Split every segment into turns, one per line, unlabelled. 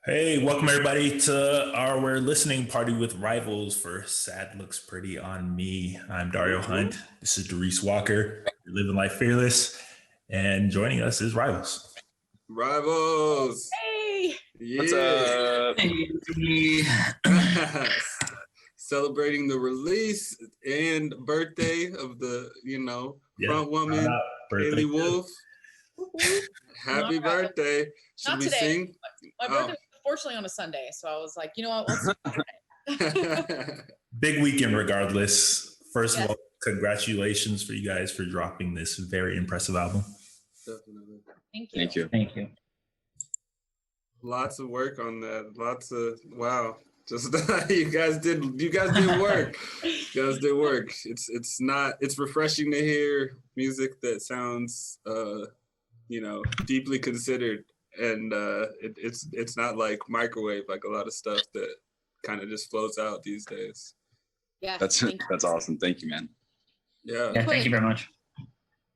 Hey, welcome everybody to our listening party with rivals for Sad Looks Pretty on Me. I'm Dario Hunt. This is Doris Walker. You're living life fearless, and joining us is Rivals.
Rivals.
Hey.
What's
up?
Celebrating the release and birthday of the, front woman, Haley Wolf. Happy birthday. Should
Not
we
today.
sing?
My birthday was fortunately on a Sunday, so I was like, you know what, let's
Big weekend regardless. First
Yes.
of all, congratulations for you guys for dropping this very impressive album.
Definitely.
Thank you.
Thank you.
Lots of work on that. Wow. Just you guys did work. You guys did work. It's refreshing to hear music that sounds deeply considered, and it's not like microwave, like a lot of stuff that kind of just flows out these days.
Yeah.
That's awesome. Thank you, man.
Yeah.
Thank you very much.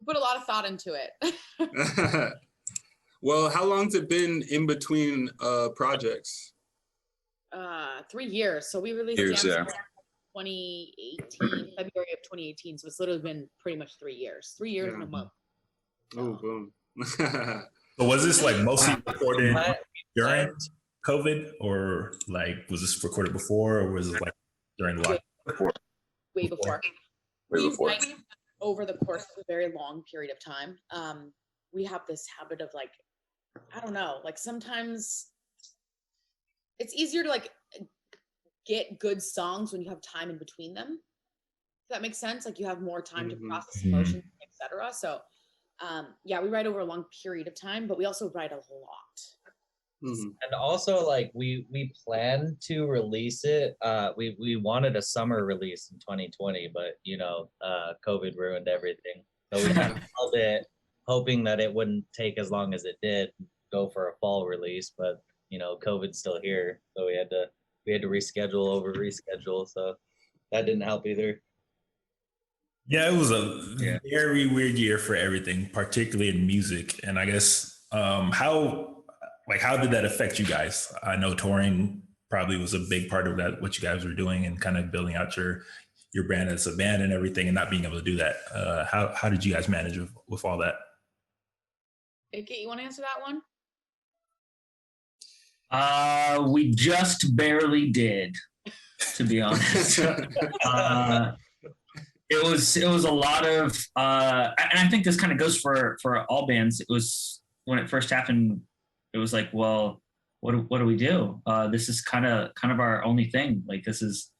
Put a lot of thought into it.
Well, how long's it been in between projects?
3 years. So we released
Years,
the
yeah.
album in 2018, February of 2018. So it's literally been pretty much 3 years. 3 years and a month.
Oh, boom.
So was this like mostly recorded during COVID, or like was this recorded before, or was it like during the lockdown?
Way before.
Way before.
Like, over the course of a very long period of time, we have this habit of like, I don't know, like sometimes it's easier to like get good songs when you have time in between them. Does that make sense? Like you have more time to process emotions, etc. So we write over a long period of time, but we also write a lot.
And also, like we planned to release it. We wanted a summer release in 2020, but COVID ruined everything. So we kind of held it, hoping that it wouldn't take as long as it did, go for a fall release. But COVID's still here, so we had to reschedule. So that didn't help either.
Yeah, it was a very weird year for everything, particularly in music. And I guess how did that affect you guys? I know touring probably was a big part of that, what you guys were doing and kind of building out your brand as a band and everything, and not being able to do that. How did you guys manage with all that?
Kate, you want to answer that one?
We just barely did, to be honest. It was a lot of, and I think this kind of goes for all bands. It was when it first happened. It was like, well, what do we do? This is kind of our only thing. Like this is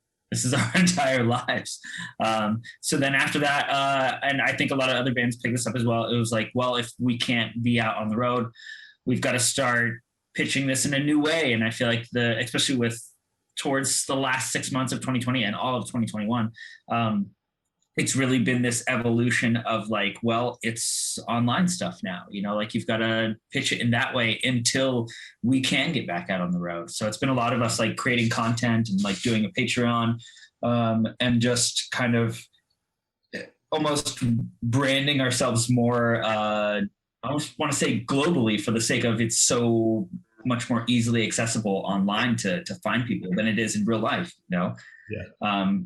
our entire lives. So then after that, and I think a lot of other bands picked this up as well. It was like, well, if we can't be out on the road, we've got to start pitching this in a new way. And I feel like especially towards the last 6 months of 2020 and all of 2021, it's really been this evolution of like, well, it's online stuff now, like you've got to pitch it in that way until we can get back out on the road. So it's been a lot of us like creating content and like doing a Patreon, and just kind of almost branding ourselves more, I almost want to say globally, for the sake of it's so much more easily accessible online to find people than it is in real life, Yeah.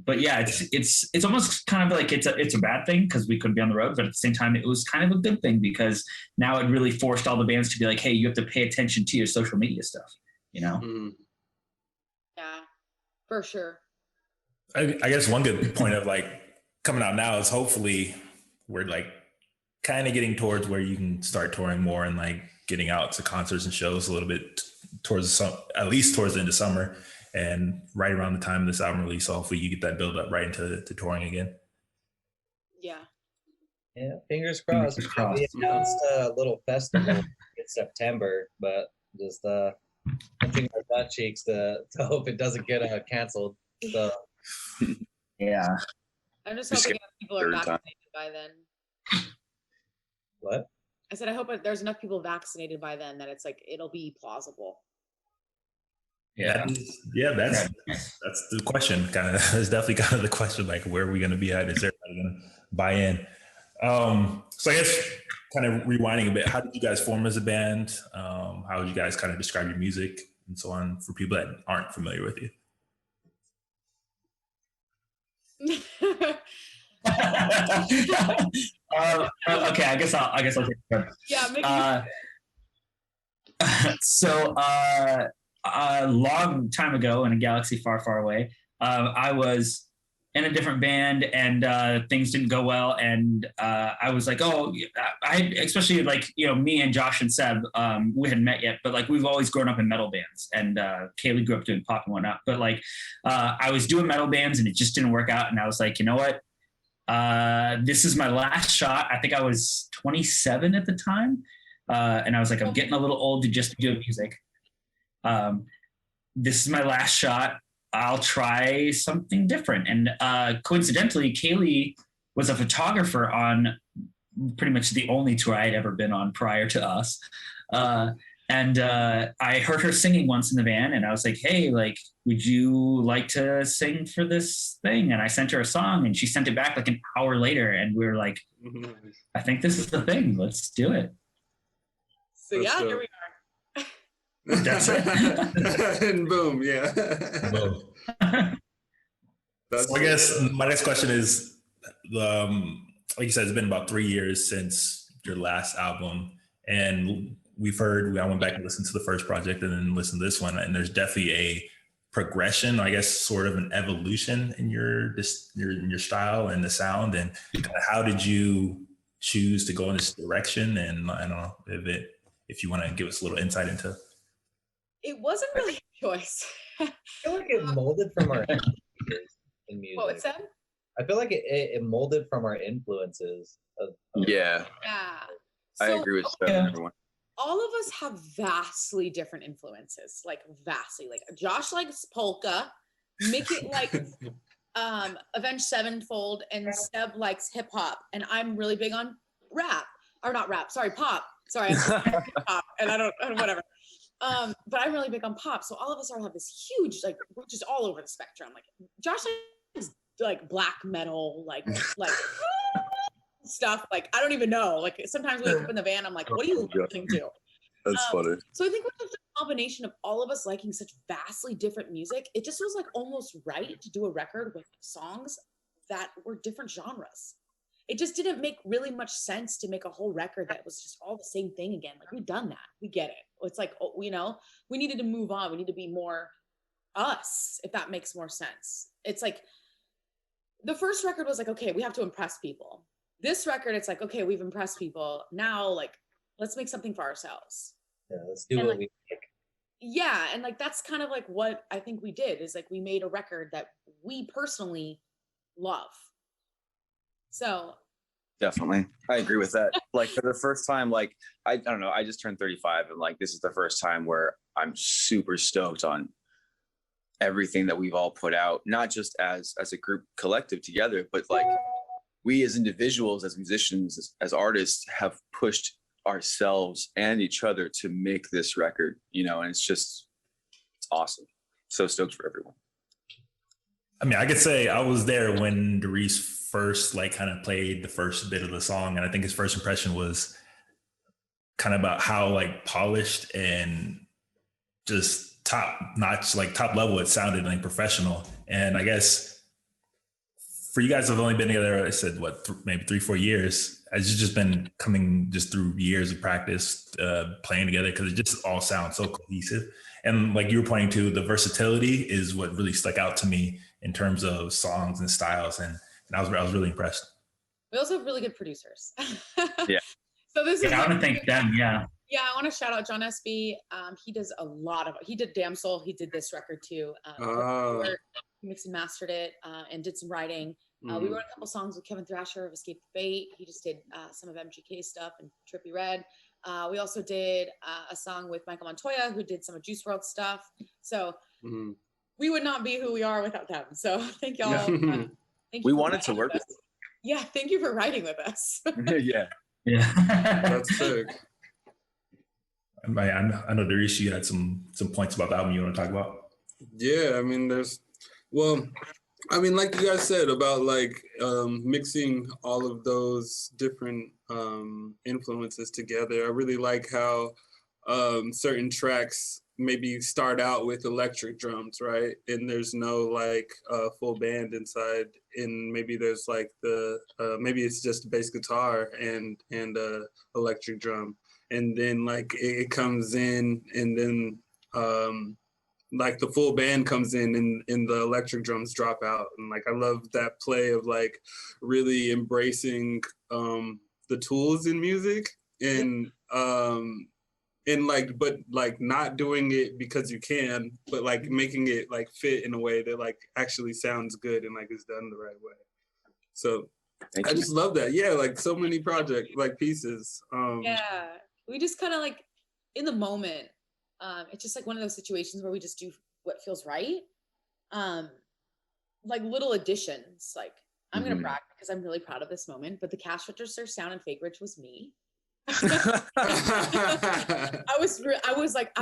But yeah, it's almost kind of like it's a bad thing because we couldn't be on the road, but at the same time, it was kind of a good thing because now it really forced all the bands to be like, hey, you have to pay attention to your social media stuff,
Yeah, for sure.
I guess one good point of like coming out now is hopefully we're like kind of getting towards where you can start touring more and like getting out to concerts and shows a little bit at least towards the end of summer. And right around the time of this album release, hopefully you get that build up right into touring again.
Yeah.
Yeah, fingers crossed. We announced a little festival in September, but just hunting our butt cheeks to hope it doesn't get canceled. So
yeah.
I'm just hoping enough people are vaccinated by then.
What?
I said I hope there's enough people vaccinated by then that it's like it'll be plausible.
Yeah.
That's the question. Kind of, it's definitely kind of the question. Like, where are we going to be at? Is everybody going to buy in? So I guess kind of rewinding a bit. How did you guys form as a band? How would you guys kind of describe your music? and so on for people that aren't familiar with you?
Okay, I guess I'll take it.
Yeah,
So a long time ago in a galaxy far, far away, I was in a different band and things didn't go well. And I was like, oh, I especially like, me and Josh and Seb, we hadn't met yet, but like we've always grown up in metal bands, and Kaylee grew up doing pop and whatnot. But like I was doing metal bands and it just didn't work out. And I was like, you know what? This is my last shot. I think I was 27 at the time. And I was like, I'm getting a little old to just do music. This is my last shot. I'll try something different. And coincidentally, Kaylee was a photographer on pretty much the only tour I had ever been on prior to us. And I heard her singing once in the van, and I was like, hey, like, would you like to sing for this thing? And I sent her a song, and she sent it back like an hour later, and we were like, I think this is the thing. Let's do it.
So yeah, here we are.
That's it.
And boom, yeah.
Boom. So I guess my next question is, like you said, it's been about 3 years since your last album, and I went back and listened to the first project and then listened to this one, and there's definitely a progression, I guess, sort of an evolution in your style and the sound. And how did you choose to go in this direction? And I don't know if you want to give us a little insight into.
It wasn't really a choice.
I feel like it molded from our influences in music.
What was that?
I feel like it molded from our influences.
Yeah, I agree with everyone.
All of us have vastly different influences, like vastly. Like Josh likes polka, Mickey likes Avenged Sevenfold, and Seb likes hip hop, and I'm really big on pop. Sorry, I'm pop, and I don't whatever. But I'm really big on pop, so all of us have this huge, like, we're just all over the spectrum. Like Josh likes like black metal, like stuff. Like I don't even know. Like sometimes we wake up in the van, I'm like, what are you listening to?
That's funny.
So I think with the combination of all of us liking such vastly different music, it just was like almost right to do a record with songs that were different genres. It just didn't make really much sense to make a whole record that was just all the same thing again. Like we've done that. We get it. It's like, we needed to move on. We need to be more us, if that makes more sense. It's like the first record was like, okay, we have to impress people. This record, it's like, okay, we've impressed people. Now, like, let's make something for ourselves.
Yeah, let's do what we like.
Yeah, and like that's kind of like what I think we did, is like we made a record that we personally love. So
definitely, I agree with that. Like for the first time, like I don't know, I just turned 35, and like this is the first time where I'm super stoked on everything that we've all put out, not just as a group collective together, but like we as individuals, as musicians, as artists have pushed ourselves and each other to make this record, and it's awesome. So stoked for everyone.
I mean, I could say I was there when Darius first like kind of played the first bit of the song, and I think his first impression was kind of about how like polished and just top notch, like top level it sounded, like professional. And I guess for you guys have only been together, I said maybe 3-4 years. Has it just been coming just through years of practice, playing together, because it just all sounds so cohesive. And like you were pointing to, the versatility is what really stuck out to me in terms of songs and styles, and I was really impressed.
We also have really good producers.
Yeah.
So this is.
I want to thank them. Yeah.
Yeah, I want to shout out John SB. He does a lot of. He did Damn Soul. He did this record too. He mixed and mastered it and did some writing. We wrote a couple songs with Kevin Thrasher of Escape the Fate. He just did some of MGK stuff and Trippie Redd. We also did a song with Michael Montoya, who did some of Juice WRLD stuff. So we would not be who we are without them. So thank y'all. Thank you.
We wanted to work with them.
Yeah, thank you for writing with us.
Yeah.
That's sick.
I know, Darius, you had some points about the album you want to talk about.
Yeah, I mean, like you guys said about like mixing all of those different influences together. I really like how certain tracks maybe start out with electric drums, right? And there's no like full band inside, and maybe there's like the maybe it's just a bass guitar and electric drum, and then like it comes in, and then like the full band comes in, and the electric drums drop out. And like I love that play of like really embracing the tools in music, and like, but like not doing it because you can, but like making it like fit in a way that like actually sounds good and like is done the right way. So I just love that. Yeah, like so many project like pieces.
Yeah, we just kind of like in the moment. It's just like one of those situations where we just do what feels right. Like little additions. Like I'm gonna brag because I'm really proud of this moment. But the cash register sound in Fake Rich was me. I was like,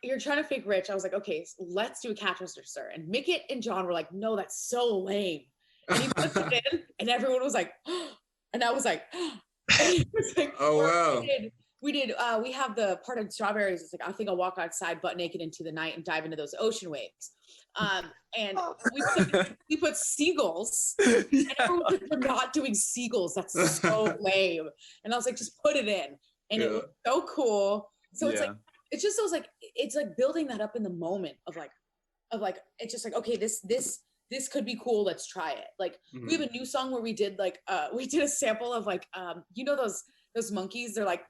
you're trying to fake rich. I was like, okay, so let's do a cash register. And Mickett and John were like, no, that's so lame. And he puts it in, and everyone was like, and I was like,
oh wow.
We have the part of Strawberries. It's like, I think I'll walk outside butt naked into the night and dive into those ocean waves. And we put seagulls, and everyone was like, we're not doing seagulls. That's so lame. And I was like, just put it in. And it was so cool. So it's like, it's just those like, it's like building that up in the moment of like, it's just like, okay, this could be cool. Let's try it. Like we have a new song where we did like, we did a sample of like, you know, those monkeys, they're like,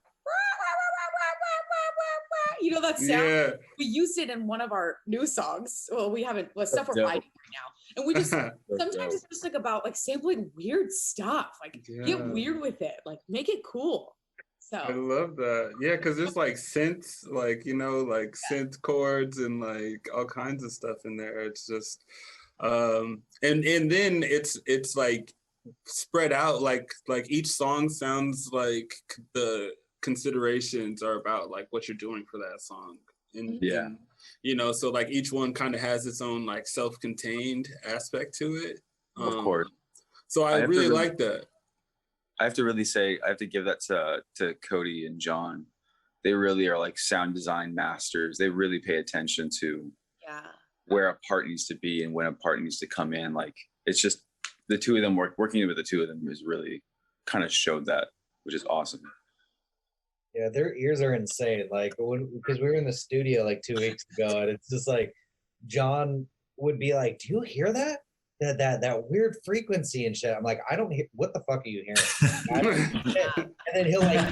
you know that sound? Yeah. We used it in one of our new songs. Well, we haven't, stuff we're writing right now. And we just, sometimes it's just like about like sampling weird stuff. Like get weird with it. Like make it cool. So
I love that. Yeah, because there's like synths, like, you know, like synth chords and like all kinds of stuff in there. It's just, and then it's like spread out, like each song sounds like the considerations are about like what you're doing for that song, and you know, so like each one kind of has its own like self-contained aspect to it,
of course.
So I really like that.
I have to really say, I have to give that to Cody and John. They really are like sound design masters. They really pay attention to where a part needs to be and when a part needs to come in. Like it's just the two of them working with the two of them has really kind of showed that, which is awesome.
Yeah, their ears are insane. Like, because we were in the studio like 2 weeks ago, and it's just like John would be like, "Do you hear that? That weird frequency and shit?" I'm like, "I don't hear. What the fuck are you hearing?" I don't hear shit. And then he'll like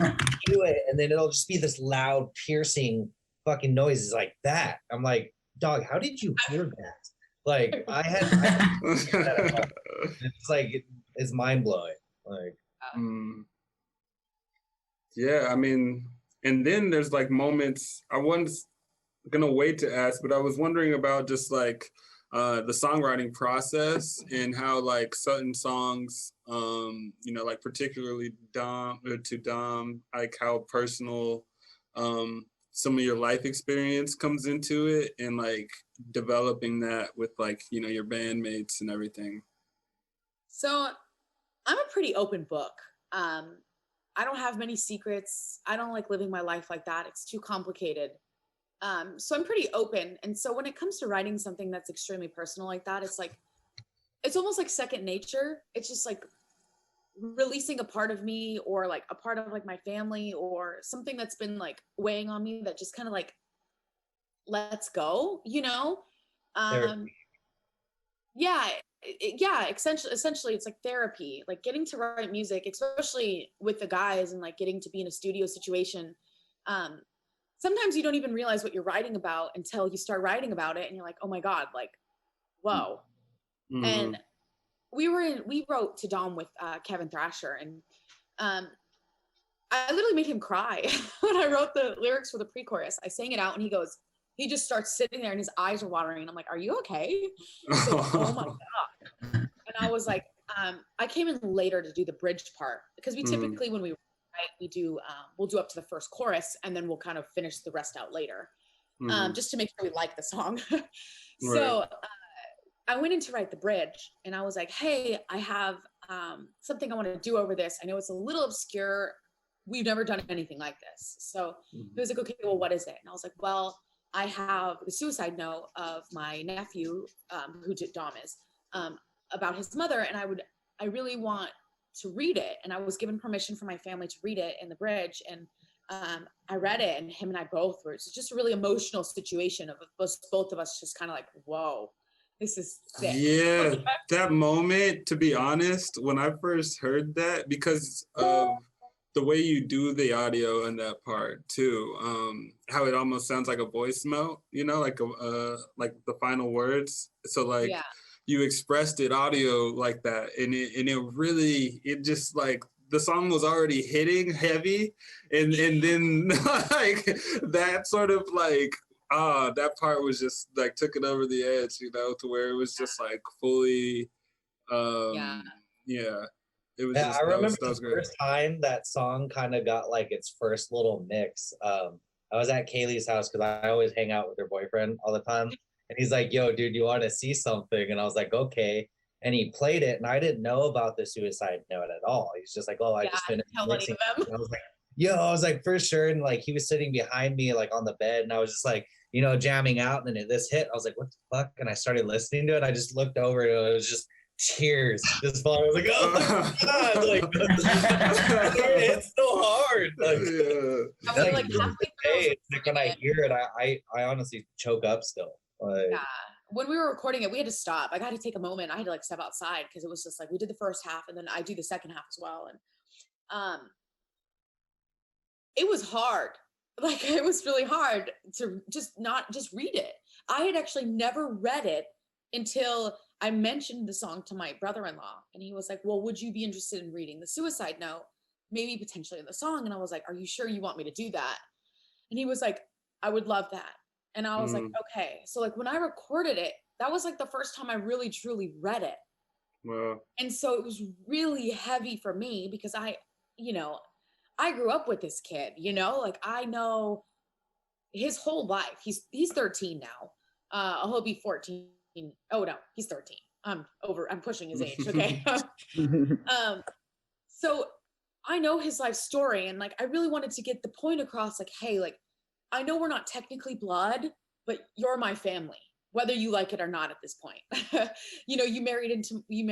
do it, and then it'll just be this loud, piercing fucking noises like that. I'm like, "Dog, how did you hear that?" Like, I had it's like it's mind blowing. Like.
Yeah, I mean, and then there's like moments, I was gonna wait to ask, but I was wondering about just like the songwriting process and how like certain songs, you know, like particularly Dom, like how personal some of your life experience comes into it, and like developing that with like, you know, your bandmates and everything.
So I'm a pretty open book. I don't have many secrets. I don't like living my life like that. It's too complicated. So I'm pretty open. And so when it comes to writing something that's extremely personal like that, it's like, it's almost like second nature. It's just like releasing a part of me, or like a part of like my family, or something that's been like weighing on me that just kind of like lets go, you know? Essentially it's like therapy, like getting to write music, especially with the guys, and like getting to be in a studio situation. Sometimes you don't even realize what you're writing about until you start writing about it, and you're like, oh my God, like, whoa. And we wrote to Dom with Kevin Thrasher, and I literally made him cry when I wrote the lyrics for the pre-chorus. I sang it out, and he just starts sitting there and his eyes are watering. And I'm like, are you okay? He's like, oh my God. And I was like, I came in later to do the bridge part, because we typically, when we write, we'll do up to the first chorus, and then we'll kind of finish the rest out later, just to make sure we like the song. So I went in to write the bridge, and I was like, hey, I have something I want to do over this. I know it's a little obscure. We've never done anything like this. So he was like, okay, well, what is it? And I was like, well, I have the suicide note of my nephew, who Dom is, about his mother, and I really want to read it. And I was given permission from my family to read it in the bridge, and I read it, and him and I both were. It's just a really emotional situation of both of us just kind of like, whoa, this is sick.
Yeah, that moment, to be honest, when I first heard that, because of the way you do the audio in that part too, how it almost sounds like a voice melt, you know, like the final words. So like you expressed it audio like that, and it just like the song was already hitting heavy, and then like that sort of like that part was just like took it over the edge, you know, to where it was just like fully it was just,
I remember
that was
the
great.
first time that song kind of got like its first little mix. I was at Kaylee's house because I always hang out with her boyfriend all the time. And he's like, yo, dude, you want to see something? And I was like, okay. And he played it, and I didn't know about the suicide note at all. He's just like, oh, I just finished mixing. I was like, yo, I was like, for sure. And like, he was sitting behind me, like on the bed, and I was just like, you know, jamming out. And then this hit, I was like, what the fuck? And I started listening to it. I just looked over, and it was just tears just falling. I was like, oh my God, like it's so hard. Like, like when I hear it, I honestly choke up still. Like,
when we were recording it, we had to stop. I got to take a moment. I had to like step outside because it was just like we did the first half, and then I do the second half as well. And it was hard. Like it was really hard to just read it. I had actually never read it until I mentioned the song to my brother-in-law, and he was like, well, would you be interested in reading the suicide note, maybe potentially in the song? And I was like, are you sure you want me to do that? And he was like, I would love that. And I was like, okay. So like when I recorded it, that was like the first time I really truly read it.
Wow. And
so it was really heavy for me because I grew up with this kid, you know, like I know his whole life. He's 13 now. He'll be 14. Oh no, he's 13. I'm pushing his age. Okay. So I know his life story, and like I really wanted to get the point across, like, hey, like I know we're not technically blood, but you're my family, whether you like it or not at this point. You know, you married, you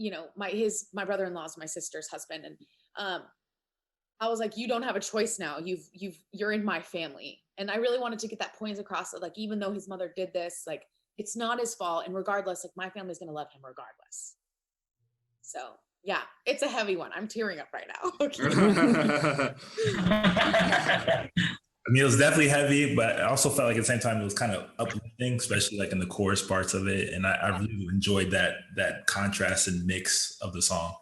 know, my brother-in-law is my sister's husband. And I was like, you don't have a choice now. You're in my family. And I really wanted to get that point across that, like, even though his mother did this, like, it's not his fault. And regardless, like my family's going to love him regardless. So yeah, it's a heavy one. I'm tearing up right now.
I mean, it was definitely heavy, but I also felt like at the same time it was kind of uplifting, especially like in the chorus parts of it. And I really enjoyed that contrast and mix of the song.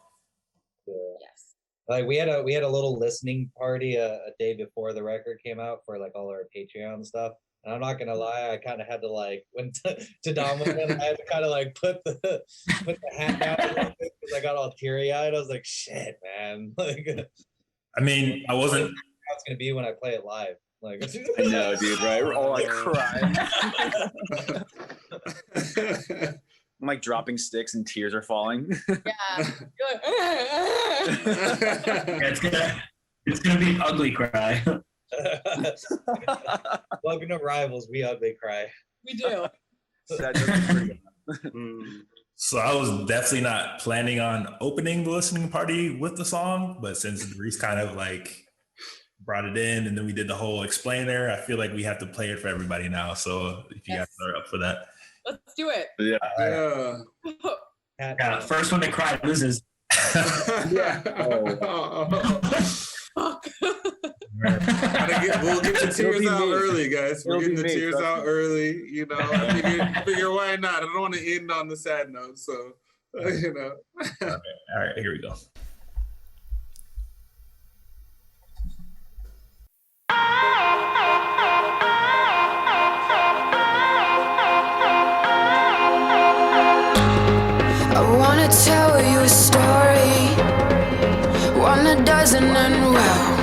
Yes.
Like we had a little listening party a day before the record came out for like all our Patreon stuff. And I'm not gonna lie, I kind of had to like went to Dom, I had to kind of like put the hat down a little bit because I got all teary eyed. I was like, shit, man. Like,
I mean, I wasn't.
How it's gonna be when I play it live. Like,
I know, dude, right? We're all like crying. I'm like dropping sticks and tears are falling.
Yeah.
It's gonna be an ugly cry.
Welcome to Rivals, we ugly cry.
We do.
So I was definitely not planning on opening the listening party with the song, but since Reese kind of like brought it in and then we did the whole explainer, I feel like we have to play it for everybody now. So if you guys are up for that.
Let's do it.
Yeah.
Yeah, first one to cry loses.
Yeah.
Fuck.
We'll get the tears out early, guys. We're getting the tears out early. You know, I figure why not? I don't want to end on the sad note, so you know.
All right, here we go.
I wanna tell you a story, one that doesn't end well,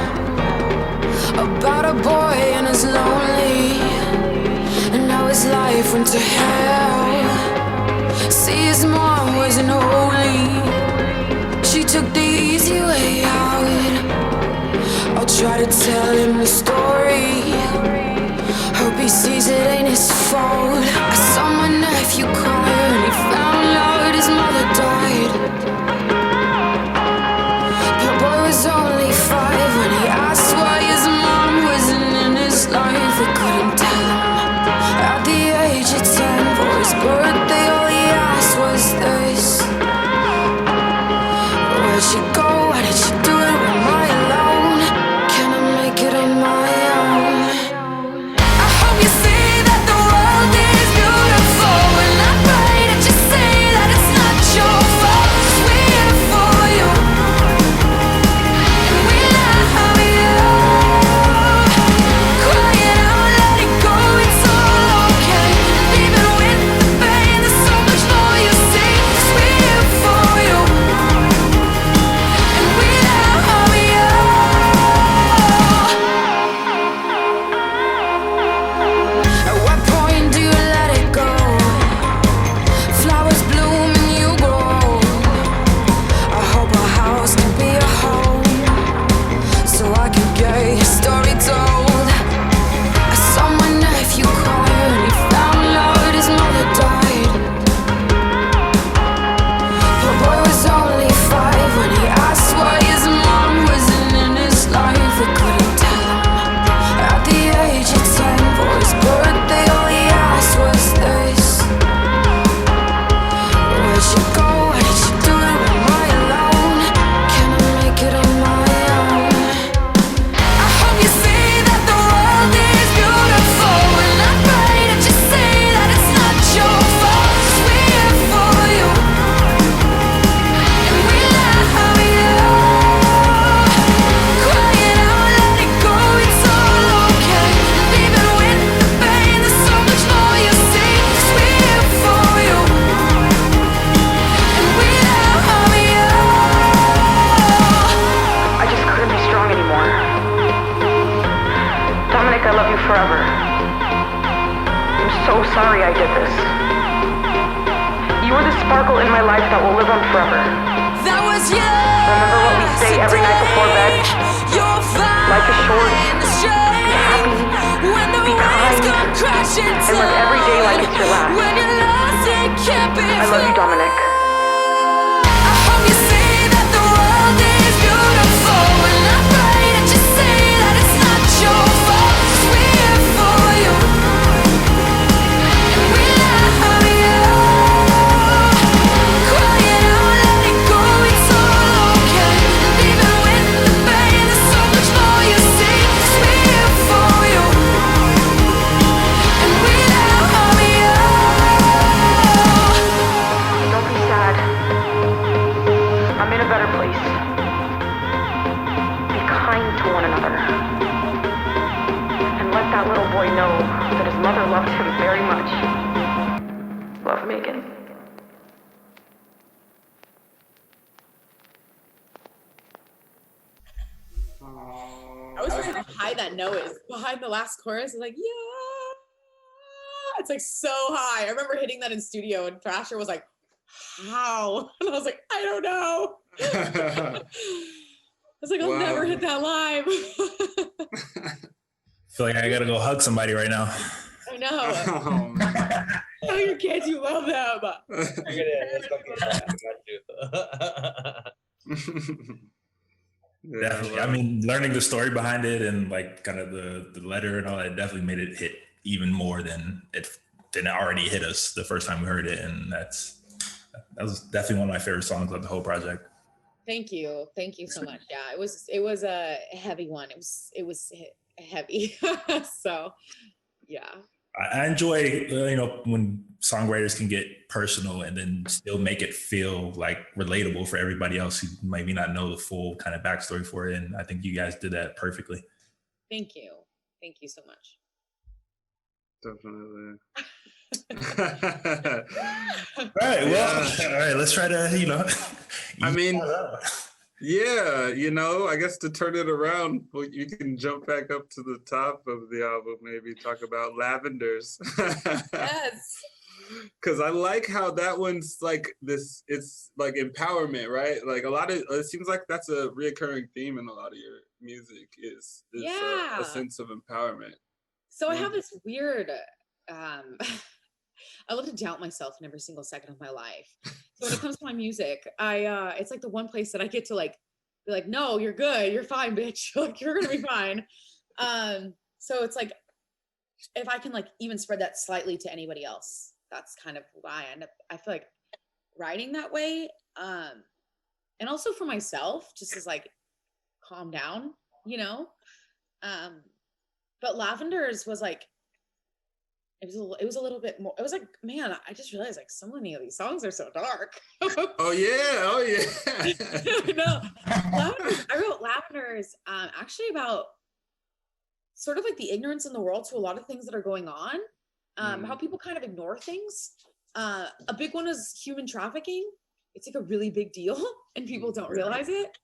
about a boy and his lonely, and how his life went to hell. See, his mom wasn't holy, she took the easy way out. I'll try to tell him the story, hope he sees it
sparkle in my life that will live on forever.
That was
Remember what we say every night before bed? Life is short. Be happy. Be kind. And live every day like it's your last. I love you, Dominic. Mother loved him very much. Love, Megan.
I was wondering how high that note is behind the last chorus. It's like, yeah, it's like so high. I remember hitting that in studio, and Thrasher was like, "How?" And I was like, "I don't know." I was like, "I'll never hit that live."
Feel like I gotta go hug somebody right now.
I know. Tell your kids you love them.
Definitely. I mean, learning the story behind it and like kind of the letter and all that definitely made it hit even more than it already hit us the first time we heard it. And that was definitely one of my favorite songs of the whole project.
Thank you so much. Yeah, it was a heavy one. It was heavy. So yeah.
I enjoy, when songwriters can get personal and then still make it feel like relatable for everybody else who maybe not know the full kind of backstory for it. And I think you guys did that perfectly.
Thank you. Thank you so much.
Definitely.
All right. Well, all right. Let's try to,
I mean, yeah, I guess to turn it around, well, you can jump back up to the top of the album, maybe talk about Lavenders.
Yes.
Because I like how that one's like this, it's like empowerment, right? Like it seems like that's a reoccurring theme in a lot of your music is a sense of empowerment.
So I have this weird, I love to doubt myself in every single second of my life. So when it comes to my music, it's like the one place that I get to like be like, no, you're good, you're fine, bitch. Like you're gonna be fine. So it's like if I can like even spread that slightly to anybody else, that's kind of why I feel like writing that way. And also for myself, just as like calm down, But Lavenders was like, it was a little bit more, it was like, man, I just realized like so many of these songs are so dark.
Oh yeah.
No, I wrote Lavenders actually about sort of like the ignorance in the world to a lot of things that are going on, how people kind of ignore things. A big one is human trafficking. It's like a really big deal and people don't realize it,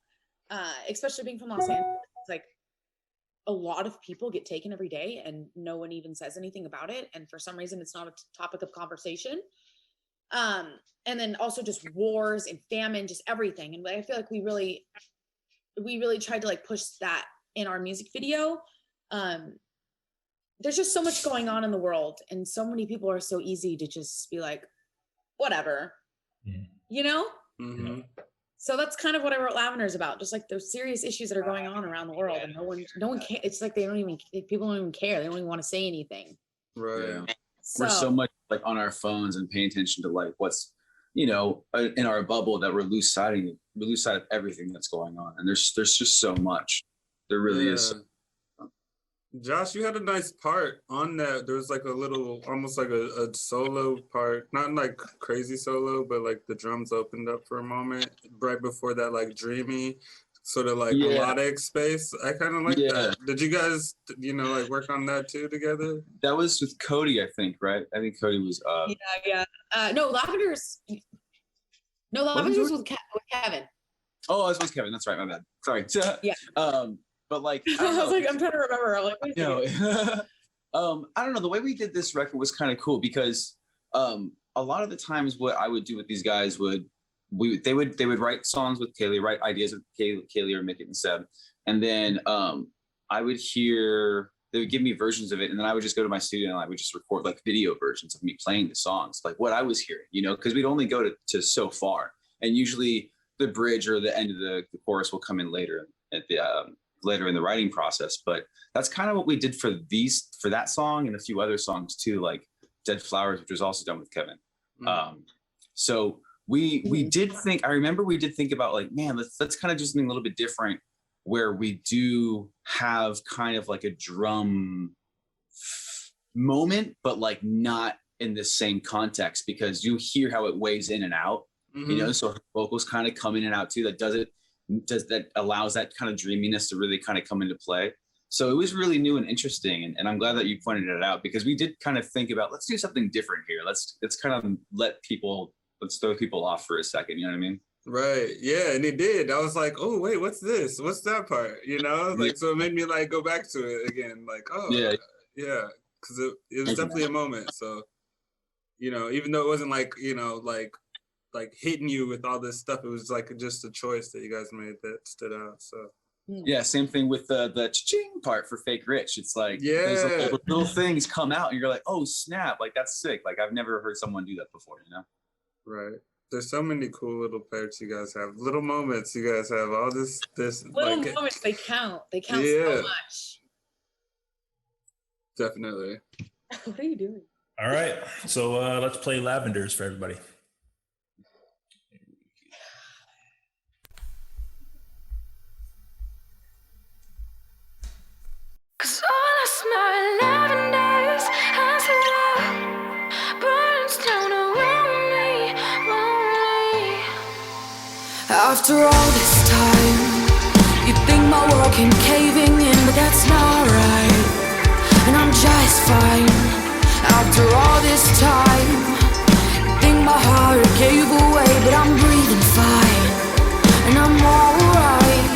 especially being from Los Angeles. It's like a lot of people get taken every day and no one even says anything about it. And for some reason, it's not a topic of conversation. And then also just wars and famine, just everything. And I feel like we really tried to like push that in our music video. There's just so much going on in the world and so many people are so easy to just be like, whatever,
Mm-hmm.
So that's kind of what I wrote Lavenders about, just like those serious issues that are going on around the world and no one can, it's like people don't even care. They don't even want to say anything.
Right.
Yeah. We're so much like on our phones and paying attention to like what's, in our bubble that we're lose sight of everything that's going on. And there's just so much. There really is.
Josh, you had a nice part on that. There was like a little, almost like a solo part, not like crazy solo, but like the drums opened up for a moment right before that, like dreamy sort of like melodic space. I kind of like that. Did you guys, like work on that too together?
That was with Cody, I think, right? I think Cody was.
No, Lavenders was with Kevin.
Oh, it was with Kevin. That's right. My bad. Sorry.
Yeah.
But like,
I was like, I'm trying to remember. I'm like,
I don't know. The way we did this record was kind of cool because a lot of the times what I would do with these guys they would write songs with Kaylee, write ideas with Kaylee or Mickett and Seb. And then I would hear, they would give me versions of it. And then I would just go to my studio and I would just record like video versions of me playing the songs, like what I was hearing, you know, because we'd only go to so far. And usually the bridge or the end of the chorus will come in later later in the writing process. But that's kind of what we did for that song and a few other songs too, like Dead Flowers, which was also done with Kevin. So we did think, I remember we did think about like, man, let's kind of do something a little bit different where we do have kind of like a drum moment, but like not in the same context, because you hear how it weighs in and out, you know, so vocals kind of come in and out too. That allows that kind of dreaminess to really kind of come into play. So it was really new and interesting. And I'm glad that you pointed it out, because we did kind of think about, let's do something different here. Let's kind of let's throw people off for a second. You know what I mean?
Right. Yeah. And it did. I was like, oh, wait, what's this? What's that part? You know, like, so it made me like go back to it again. Like, oh, yeah. Cause it was definitely a moment. So, you know, even though it wasn't like, you know, like hitting you with all this stuff, it was like just a choice that you guys made that stood out. So.
Yeah, same thing with the cha-ching part for Fake Rich. It's like those little things come out and you're like, oh snap, like that's sick. Like I've never heard someone do that before, you know?
Right. There's so many cool little parts you guys have, little moments you guys have, all this
little
like,
moments. They count so much.
Definitely.
What are you doing?
All right, so let's play Lavenders for everybody.
Cause all I smell lavenders as the love burns down around me. After all this time, you think my world came caving in, but that's not right. And I'm just fine. After all this time, you think my heart gave away, but I'm breathing fine. And I'm alright.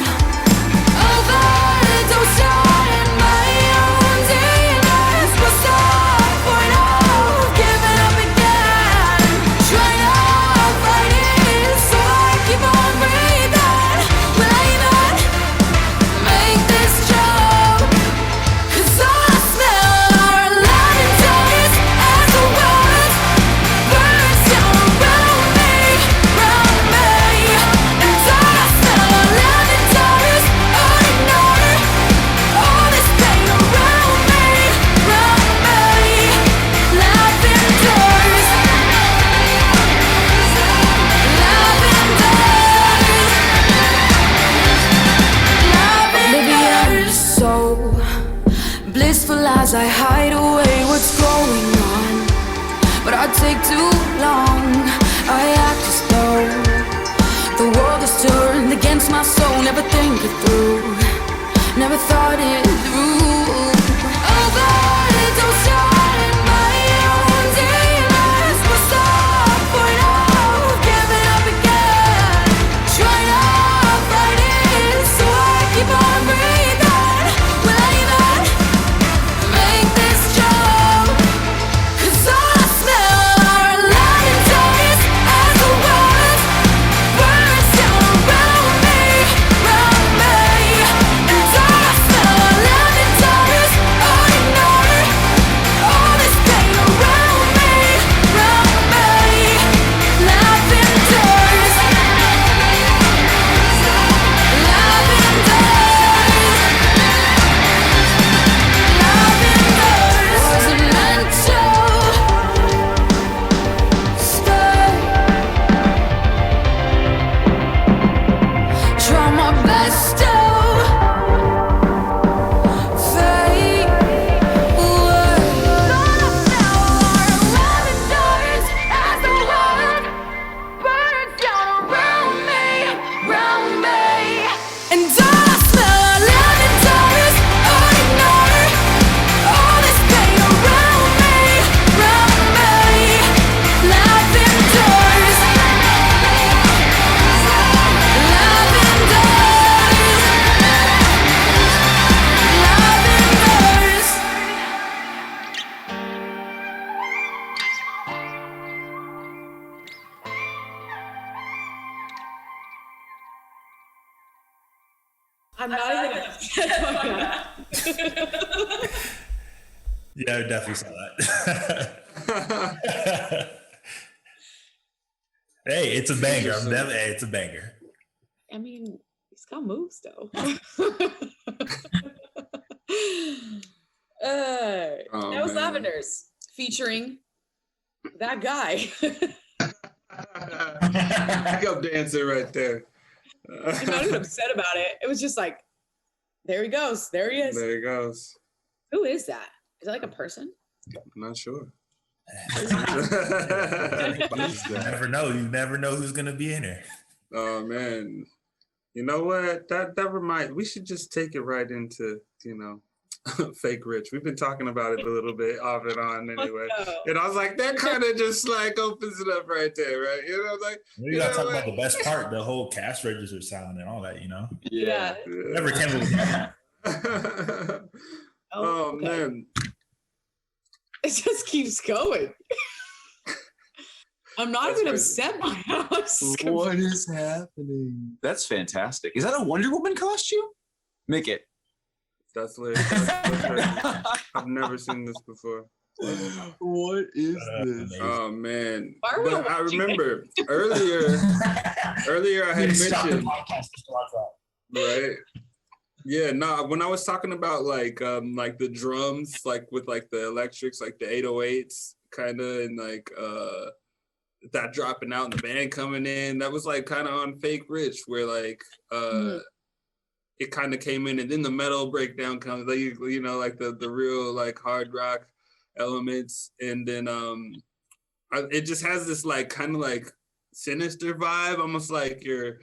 Overdose on my own demons. What's the point of giving up again? Trying to fight it, so I keep on breathing. Will I even make this jump? Cause all I smell are lavenders as the world burns down around me. And all I smell are lavenders, ignore all this pain around me. Lavenders, oblivion, so blissful as I hide away what's going on. But I take too long. I act as though the world has turned against my soul. Never think it through, never thought it through. Overdose on my own demons. What's the point of giving up again? Trying to fight it, so I keep on breathing. Will I even make this jump? Cause all I smell are lavenders as the world burns down around me. And all I smell are
I'm not even upset about that.
Yeah, I definitely saw that. Hey, it's a banger. Hey, it's a banger.
I mean, he's got moves though. That was Lavenders featuring that guy.
Backup dancer right there.
I'm not even upset about it. It was just like, there he goes. There he is.
There he goes.
Who is that? Is that like a person?
I'm not sure.
You never know. You never know who's gonna be in there.
Oh man. You know what? We should just take it right into, Fake Rich. We've been talking about it a little bit off and on anyway. And I was like, that kind of just like opens it up right there, right? Like,
you gotta talk about the best part, the whole cash register sound and all that,
Yeah.
Never came with that.
Oh man.
It just keeps going. I'm not even upset by how
What is happening? That's fantastic. Is that a Wonder Woman costume? Make it.
That's lit. I've never seen this before.
What is this?
Oh man!
Why are we
But I remember earlier I had mentioned, right? Yeah, no. When I was talking about like the drums, like with like the electrics, like the 808s, kind of, and like that dropping out and the band coming in, that was like kind of on Fake Rich, where like it kind of came in, and then the metal breakdown comes, like, like the real like hard rock elements, and then it just has this like kind of like sinister vibe, almost like you're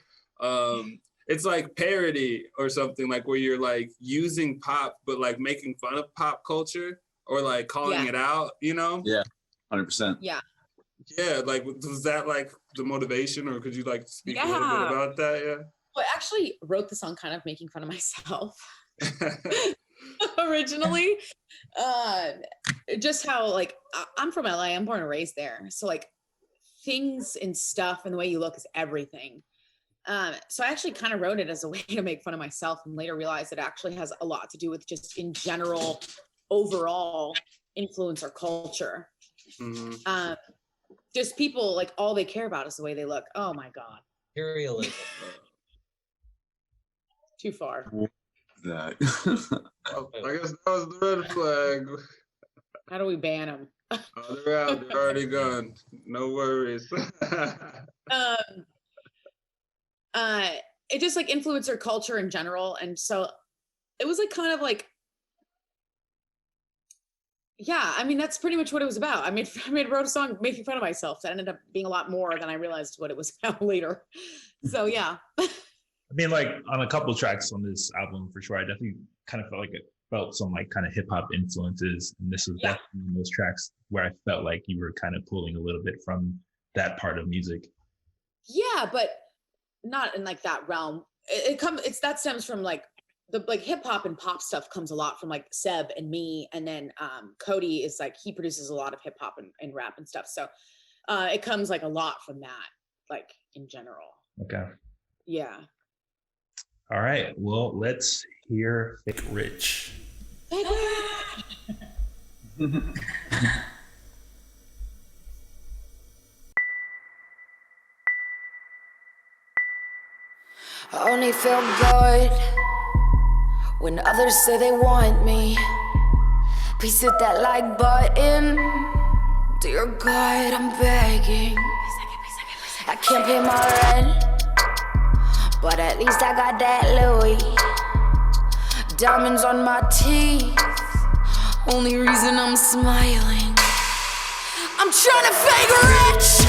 it's like parody or something, like where you're like using pop but like making fun of pop culture or like calling it out,
Yeah, 100%.
Yeah.
Like was that like the motivation, or could you like speak a little bit about that? Yeah.
Well, I actually wrote the song kind of making fun of myself originally. Just how like I'm from LA, I'm born and raised there. So like things and stuff and the way you look is everything. So I actually kind of wrote it as a way to make fun of myself, and later realized it actually has a lot to do with just in general, overall influencer culture.
Mm-hmm.
Just people, like all they care about is the way they look. Oh my God.
Imperialism.
Too far.
That.
I guess that was the red flag.
How do we ban them?
Oh, they're out. They're already gone. No worries.
It just like influencer culture in general, and so it was like kind of like, yeah, I mean that's pretty much what it was about. I wrote a song making fun of myself that ended up being a lot more than I realized what it was about later. So yeah.
I mean, like on a couple tracks on this album, for sure, I definitely kind of felt like it felt some like kind of hip hop influences, and this was definitely one of those tracks where I felt like you were kind of pulling a little bit from that part of music.
Yeah, but not in like that realm. That stems from like the like hip hop and pop stuff comes a lot from like Seb and me, and then Cody is like he produces a lot of hip hop and rap and stuff. So it comes like a lot from that, like in general.
Okay.
Yeah.
All right. Well, let's hear Fake Rich.
I only feel good when others say they want me. Please hit that like button. Dear God, I'm begging. I can't pay my rent, but at least I got that Louis. Diamonds on my teeth, only reason I'm smiling. I'm trying to fake rich,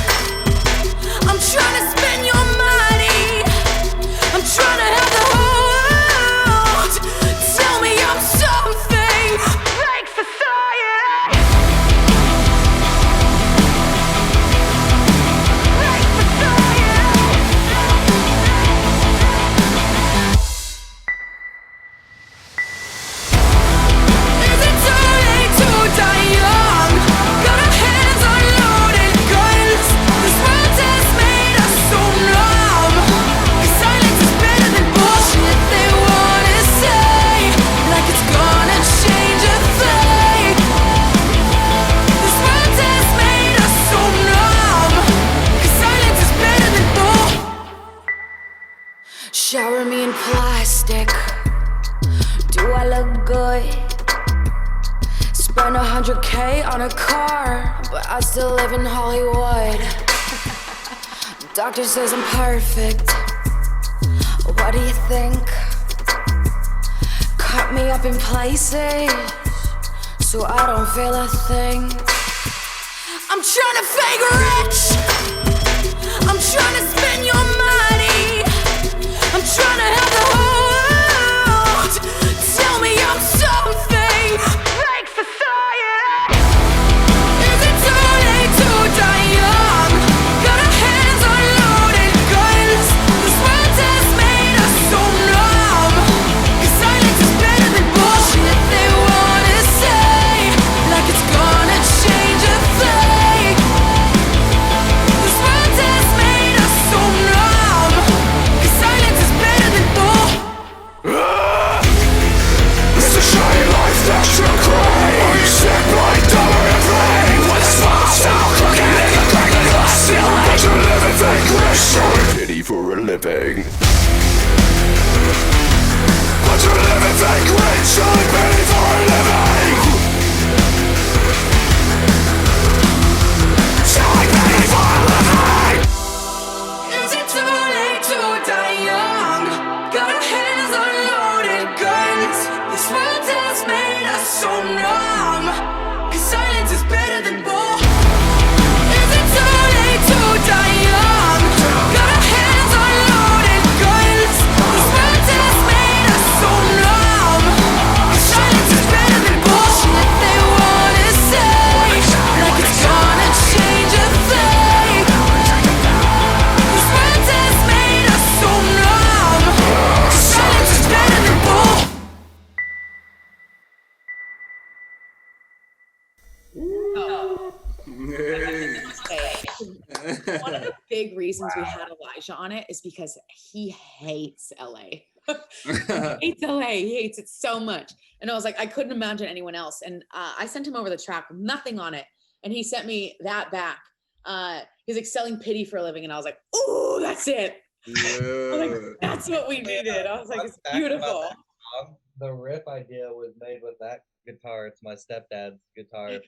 I'm trying to spend your money, I'm trying to have the whole world tell me I'm something. Fake society, fake society. Is it too late to die young? Got our hands on loaded guns. This world has made Shower me in plastic. Do I look good? Spend 100K on a car, but I still live in Hollywood. Doctor says I'm perfect. What do you think? Cut me up in places so I don't feel a thing. I'm trying to fake rich. I'm trying to spend your money. I'm trying to have the world tell me I'm something. Fake society. Is it too late to die young? Got our hands on loaded guns. This world has made us so numb. 'Cause silence is better than bullshit they wanna say. Like it's gonna change a thing. This world has made us so numb. 'Cause silence is better than bull.
It's a shiny life that you crave. Sick like dollar and flame. With a small style cooking in the crack of glass ceiling. But you're living fake rich, showing pity for a living. But you're living fake rich, showing pity for a living. Showing pity for a living.
Is it too late to die young? Got our hands on loaded guns. This world has made us so numb. 'Cause silence is better than bull. Is it too late to die young? Got our hands on loaded guns. This world has made us so numb. 'Cause silence is better than bullshit they wanna say. Like it's gonna change a thing. This world has made us so numb. 'Cause silence is better than bull.
One of the big reasons we had Elijah on it is because he hates LA. He hates LA. He hates it so much. And I was like, I couldn't imagine anyone else. And I sent him over the track with nothing on it. And he sent me that back. He's like selling pity for a living. And I was like, oh, that's it. I was like, that's what we needed. I was like, it's beautiful.
The riff idea was made with that guitar. It's my stepdad's guitar.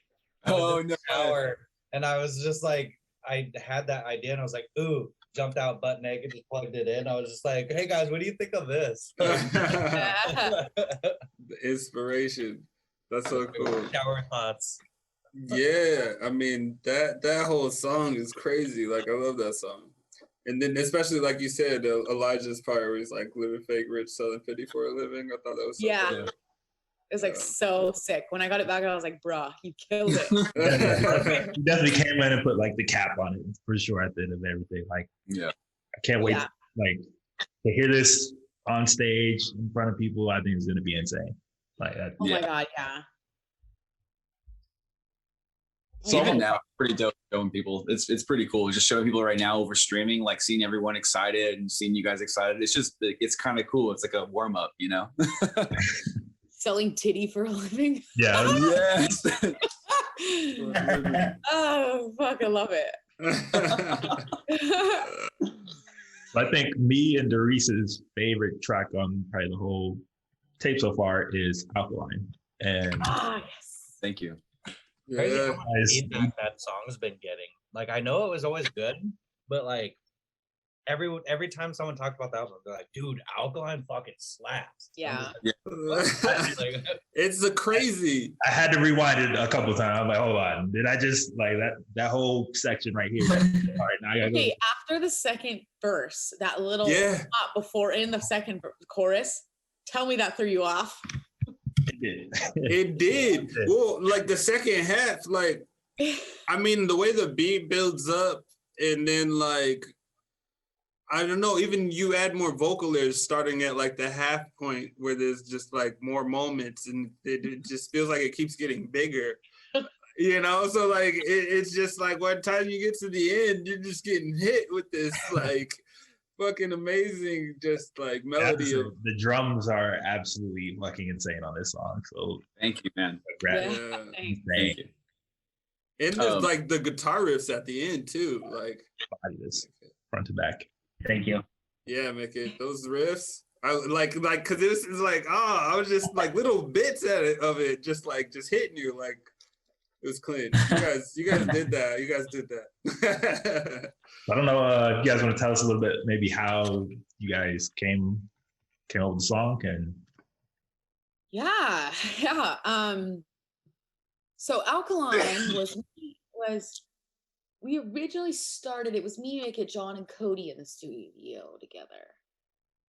Oh, no.
Shower, and I was just like, I had that idea and I was like, ooh, jumped out butt naked, just plugged it in. I was just like, hey guys, what do you think of this?
The inspiration. That's so cool.
Shower thoughts.
Yeah, I mean that whole song is crazy. Like I love that song. And then especially like you said, Elijah's part where he's like living fake rich, selling pity for a living. I thought that was so cool.
It was like so sick. When I got it back, I was like, bruh, he killed it.
He definitely came in and put like the cap on it for sure at the end of everything. Like,
Yeah.
I can't wait like to hear this on stage in front of people. I think it's gonna be insane. Like,
Oh my god, yeah.
So even now, pretty dope showing people. It's pretty cool. Just showing people right now over streaming, like seeing everyone excited and seeing you guys excited. It's just, it's kind of cool. It's like a warm up, you know?
Selling titty for a living.
Yeah.
Yes.
Oh, fuck, I love it.
I think me and Doris's favorite track on probably the whole tape so far is Alkaline. And
yes.
Thank you.
Crazy how much
Nice.
feedback that song's been getting. Like I know it was always good, but like every time someone talked about the album, they're like, dude, Alkaline fucking slaps.
Yeah.
Like,
It's a crazy.
I had to rewind it a couple of times. I'm like, hold on, did I just like that whole section right here? All right, now I gotta
Okay,
go.
after the second verse, that little
Yeah.
spot before in the second chorus, tell me that threw you off.
It did.
It did. Well, like the second half, like I mean, the way the beat builds up, and then like I don't know, even you add more vocal layers starting at like the half point where there's just like more moments, and it just feels like it keeps getting bigger. You know, so like it's just like by the time you get to the end, you're just getting hit with this like fucking amazing, just like melody of.
The drums are absolutely fucking insane on this song. So
Thank you, man.
Yeah.
insane.
Thank you.
And there's like the guitar riffs at the end too, like
Body this front to back.
Thank you.
Yeah, make it those riffs. I like because this is like I was just like little bits of it, just hitting you like it was clean. You guys did that. You guys did that.
I don't know if you guys want to tell us a little bit maybe how you guys came up with the song and.
Yeah. So Alkaline was we originally started, it was me, Make It, John, and Cody in the studio together.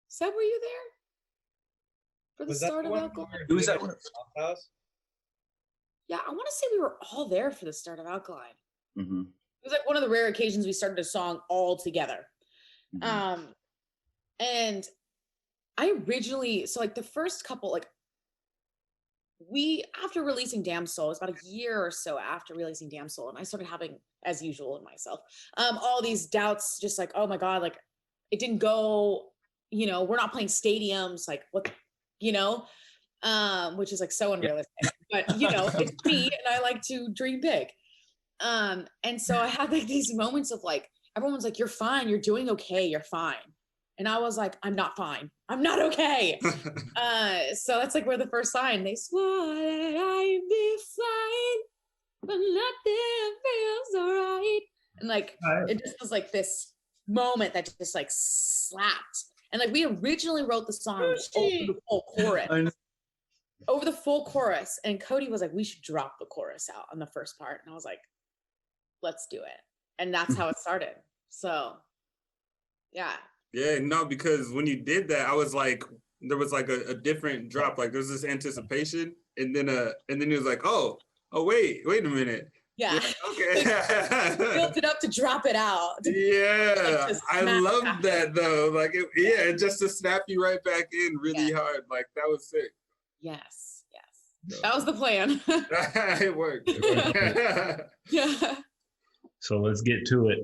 Seb, were you there for the start of Alkaline?
Who was that?
Yeah, I want to say we were all there for the start of Alkaline.
Mm-hmm.
It was like one of the rare occasions we started a song all together. Mm-hmm. And I originally, so like the first couple, like after releasing Damn Soul, it was about a year or so after releasing Damn Soul, and I started having, as usual in myself, all these doubts, just like, oh my God, like it didn't go, we're not playing stadiums, like what, which is like so unrealistic, but it's me and I like to dream big. And so I had like these moments of like, everyone's like, you're fine, you're doing okay, you're fine. And I was like, I'm not fine. I'm not okay. So that's like where the first line, they swore that I'd be fine, but nothing feels right. And like, it just was like this moment that just like slapped. And like, we originally wrote the song over the full chorus. Over the full chorus. And Cody was like, we should drop the chorus out on the first part. And I was like, let's do it. And that's how it started. So, yeah.
Yeah, no, because when you did that, I was like, there was like a different drop. Like there's this anticipation, and then he was like, oh, wait a minute.
Yeah.
Okay.
Built it up to drop it out.
Yeah, I love that though. Like, just to snap you right back in really hard. Like that was sick.
Yes. That was the plan.
It worked.
Yeah.
So let's get to it.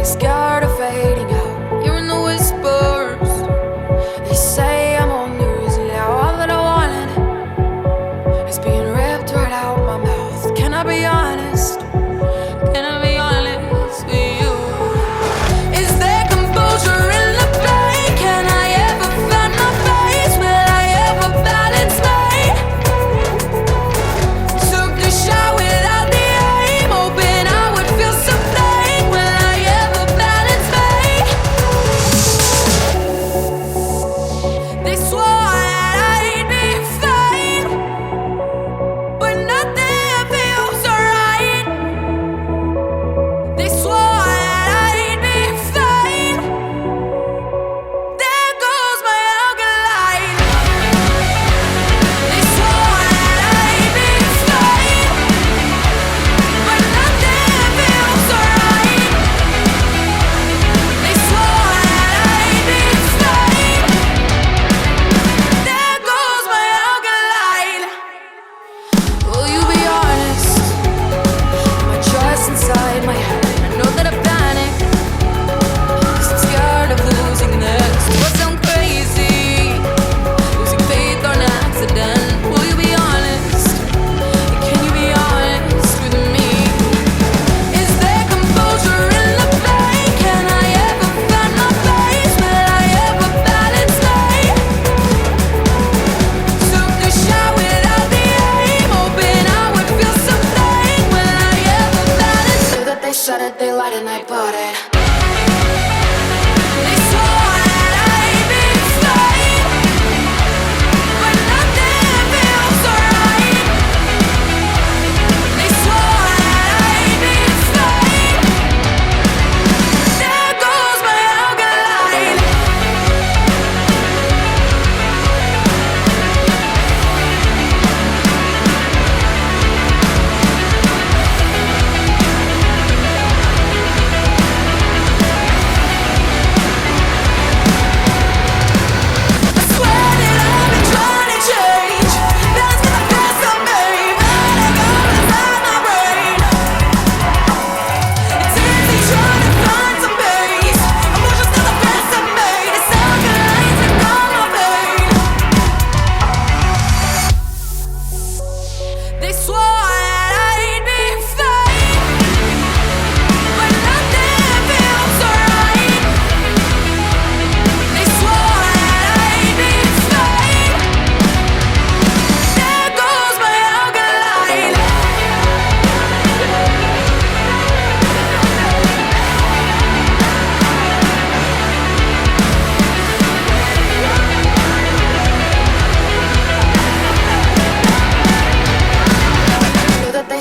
Scared of fading out, hearing the whispers. They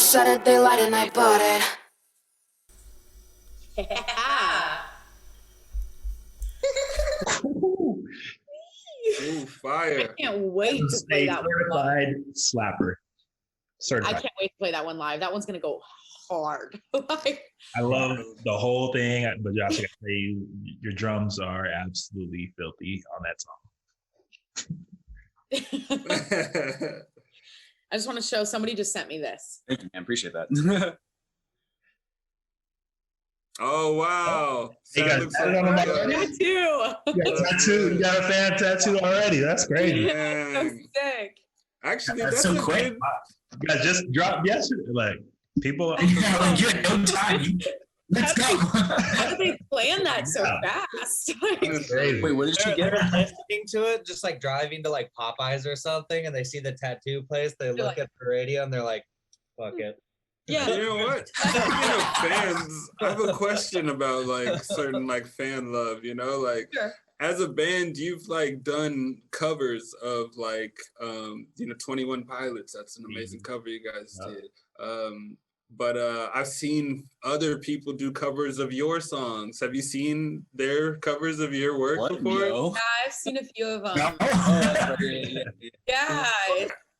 Saturday light and I bought it.
Yeah.
Ooh, fire.
I can't wait to play that one live.
Certified slapper.
I
Certified.
can't wait to play that one live. That one's gonna go hard. Like,
I love the whole thing, but you also got to say your drums are absolutely filthy on that song.
I just want to show, somebody just sent me this.
Thank you, man. Appreciate that.
Oh wow!
You got
looks
it on the mic.
fire.
Me too.
You got a fan tattoo already. That's crazy.
So
Dang.
sick.
Actually,
That's
that's
so
a
quick.
good.
You guys just dropped yesterday. Like people.
Yeah, like you had no time. Let's go.
How did they plan that so
Yeah.
fast? Like,
That's crazy.
Wait, what did she
They're
get?
listening to it, just like driving to like Popeyes or something, and they see the tattoo place. They look
like-
at the radio and they're like, "Fuck it."
yeah.
You know what? Speaking of fans, I have a question about like certain like fan love. You know, like
Sure.
as a band, you've like done covers of like 21 Pilots. That's an amazing cover you guys
Yeah.
did. But I've seen other people do covers of your songs. Have you seen their covers of your work
What?
before?
No.
I've seen a few of them.
No.
Yeah.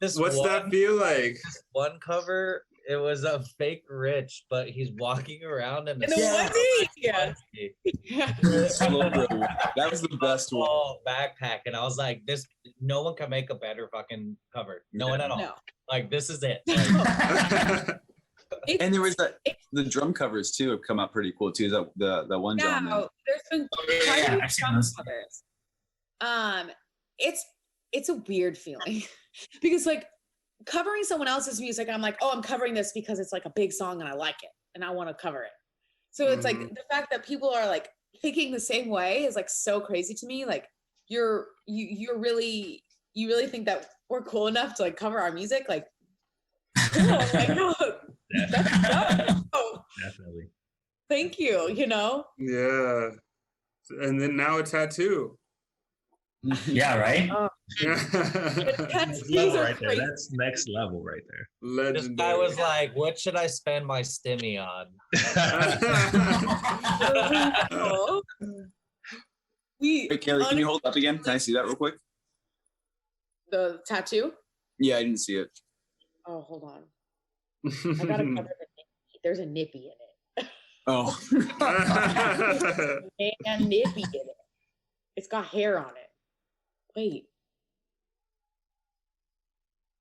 This
What's
one,
that feel like?
This one cover, it was a fake Rich, but he's walking around in
In a onesie. Yeah. Yeah.
That was the best one.
Small backpack, and I was like, "This, no one can make a better fucking cover. No one at all.
No.
Like, this is it." Like,
And there was the drum covers too have come out pretty cool too. That the one
Yeah,
gentleman.
there's been
yeah,
quite a few
I've seen
drum
those.
covers. It's a weird feeling because like covering someone else's music, I'm like, oh, I'm covering this because it's like a big song and I like it and I want to cover it. So it's like the fact that people are like thinking the same way is like so crazy to me. Like you really think that we're cool enough to like cover our music? Like, cool. Like, no, oh,
Definitely.
thank you. You know.
Yeah. And then now a tattoo.
Yeah, right?
Tattoos
Level
are
right there.
crazy.
That's next level right there.
this
Legendary.
guy was like, "What should I spend my stimmy on?"
Cool. We
Wait, Kelly, can you hold up again? Can I see that real quick?
the tattoo?
Yeah, I didn't see it.
Oh, hold on. I gotta cover the nippy. There's a nippy in it.
Oh.
And nippy in it. It's got hair on it. Wait.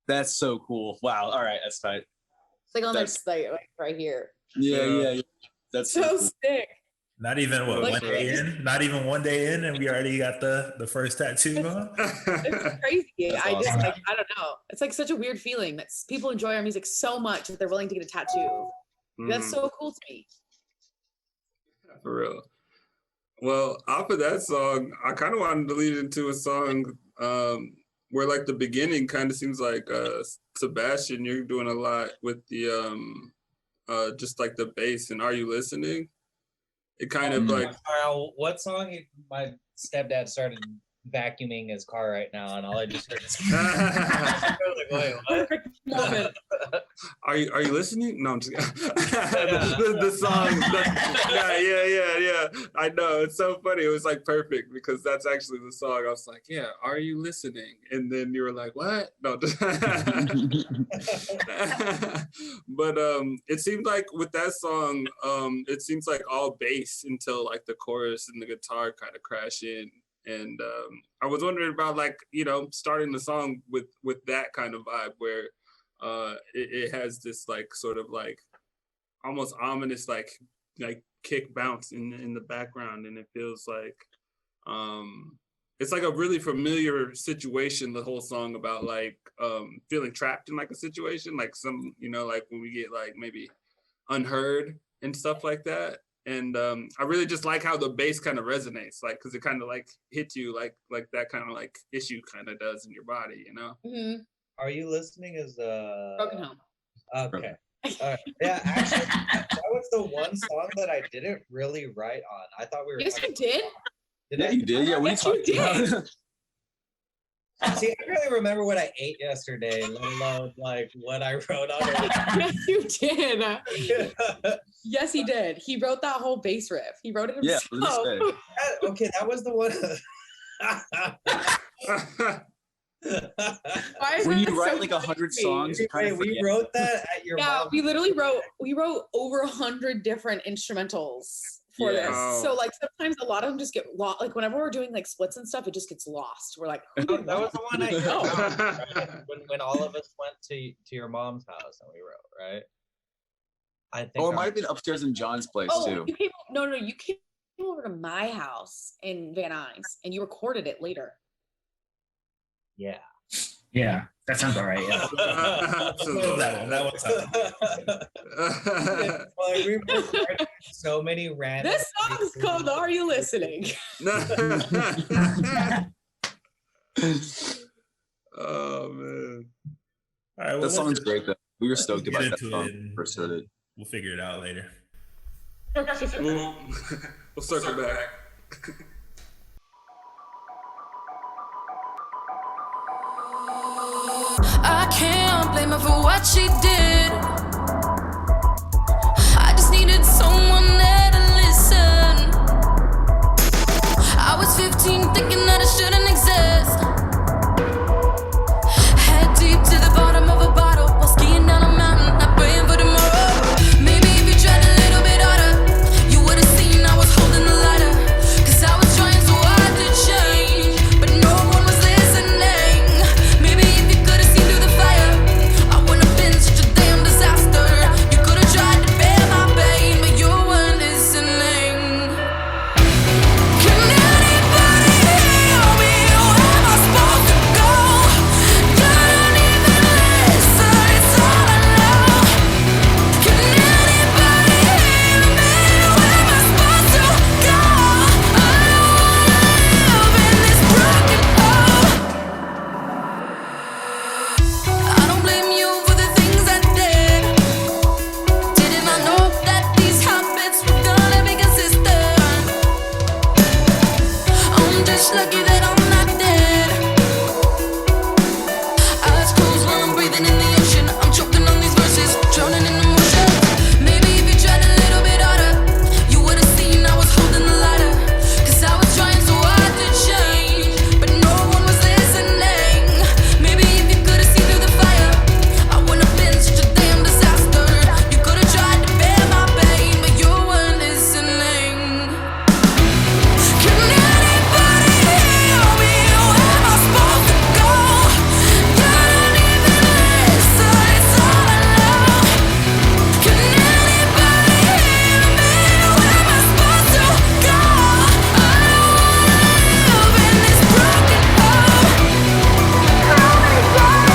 That's so cool. Wow. All right, that's tight.
It's like on
That's-
this like right here.
Yeah. That's
So
cool.
sick.
Not even what,
Like-
one day in? Not even one day in, and we already got the first tattoo on.
It's crazy.
That's
I just
awesome.
like, I don't know. It's like such a weird feeling that people enjoy our music so much that they're willing to get a tattoo. That's so cool to me.
For real. Well, off of that song, I kind of wanted to lead into a song where like the beginning kind of seems like Sebastian, you're doing a lot with the just like the bass and Are You Listening? It kind of like
What song? My stepdad started vacuuming his car right now, and all I just heard is. Like, wait, what?
Perfect moment.
Are you listening? No, I'm just the song. Yeah. I know, it's so funny. It was like perfect because that's actually the song. I was like, yeah, are you listening? And then you were like, what? No. But it seemed like with that song, it seems like all bass until like the chorus and the guitar kind of crash in. And I was wondering about like, starting the song with that kind of vibe where it has this like sort of like almost ominous like kick bounce in the background, and it feels like it's like a really familiar situation, the whole song about like feeling trapped in like a situation, like some like when we get like maybe unheard and stuff like that. And I really just like how the bass kind of resonates, like because it kind of like hits you like that kind of like issue kind of does in your body,
Mm-hmm.
Are You Listening? Is
Broken Home.
Okay. All right. Yeah, actually, that was the one song that I didn't really write on. I thought we were.
Yes, you
talking
did.
about- Did
Yeah,
I?
you did. Yeah, what are you
Yes, you
talking about?
See, I really remember what I ate yesterday, let alone like what I wrote on it.
Yes, you did. Yes, he did. He wrote that whole bass riff. He wrote it himself.
Yeah,
Okay, that was the one.
Why is
when
that
you write
so
like
funny
100
to me?
songs, you kind
Wait,
of
we wrote that at your
Yeah,
mom's
we literally wrote over 100 different instrumentals for
Yeah.
this.
Oh.
So like sometimes a lot of them just get lost. Like whenever we're doing like splits and stuff, it just gets lost. We're like, who did
That was
what?
the one I
Oh.
when all of us went to your mom's house and we wrote, right? I think.
Or it might have been upstairs in John's place
Oh,
too.
you came, no, you came over to my house in Van Nuys and you recorded it later.
Yeah.
Yeah, that sounds all right. Yeah.
That one's
Like we recorded so many random.
This song's called "Are You Listening?"
Oh man.
All right, well,
That song's great though. We were stoked
get
about that
into
song
it
when we
and-
first heard it.
We'll figure it out later.
We'll circle back.
I can't blame her for what she did. I just needed someone there to listen. I was 15 thinking that it shouldn't exist. Head deep to the bottom of a bottle while skiing down a mountain, not praying for tomorrow. Maybe if you tried a little bit harder, you would have seen I was holding the lighter. 'Cause I was trying so hard to change, but no one was listening. Maybe if you could have seen through the fire, I wouldn't have been such a damn disaster. You could have tried to bear my pain, but you weren't listening. Can anybody hear me? Where am I supposed to go? You don't even listen, it's all I know. Can anybody hear me? Where am I supposed to go? I live in this broken hole. I don't blame you for the things I did. Didn't I know that these habits were gonna be consistent? I'm just lucky that I'm not dead. Eyes closed while I'm breathing in the ocean. I'm choking on these verses, drowning in emotion. Maybe if you tried a little bit harder, you would have seen I was holding the lighter. 'Cause I was trying so hard to change, but no one was listening. Maybe if you could have seen through the fire, I wouldn't have been such a damn disaster. You could have tried to bear my pain, but you weren't listening. Can anybody hear me? Where am I supposed to go? You don't even listen, it's all I know. Can anybody hear me? Where am I supposed to go? I live in this broken hole. How many times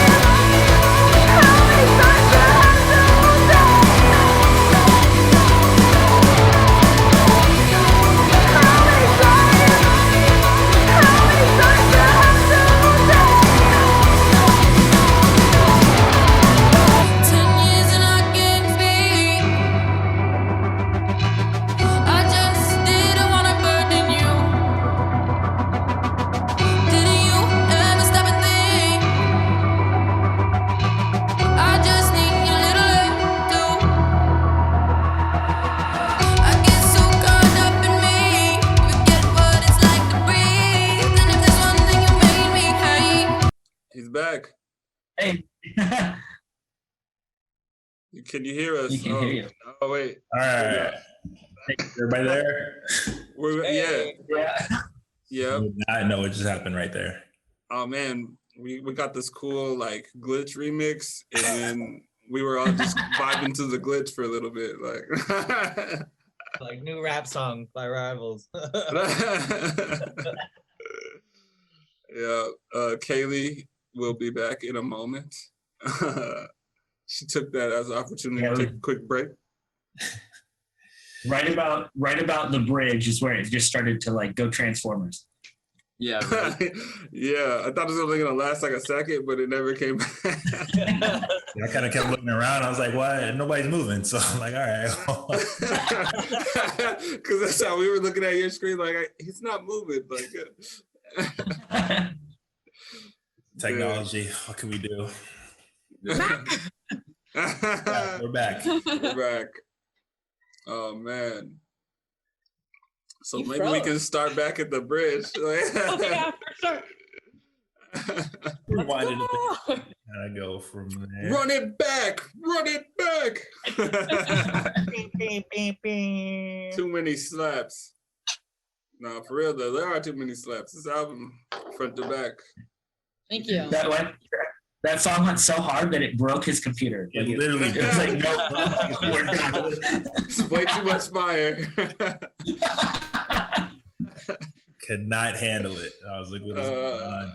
do I have to
He's back.
Hey.
Can you hear us?
We can hear you.
Oh wait.
All right. Everybody there?
Yeah.
I know what just happened right there.
Oh man, we got this cool like glitch remix, and then we were all just vibing to the glitch for a little bit, like.
Like new rap song by Rivals.
Yeah, Kaylee will be back in a moment. She took that as an opportunity to take a quick break.
Right about the bridge is where it just started to like go Transformers.
Yeah. Right.
Yeah, I thought it was only gonna last like a second, but it never came back.
I kind of kept looking around. I was like, "What? Nobody's moving." So I'm like, "All right."
Because that's how we were looking at your screen. Like, he's not moving. Like,
Technology. What can we do?
Yeah,
We're back.
we're back. Oh man. So
You
maybe we
froze.
can start back at the bridge.
Oh, yeah, for sure.
Rewind it a
Oh.
bit. And I go from there.
Run it back! Run it back! Too many slaps. No, for real though, there are too many slaps. This album, front to back.
Thank you.
That song went so hard that it broke his computer.
It literally
It was like, no, we're done.
It's way too much fire.
Could not handle it. I was like, what is going on?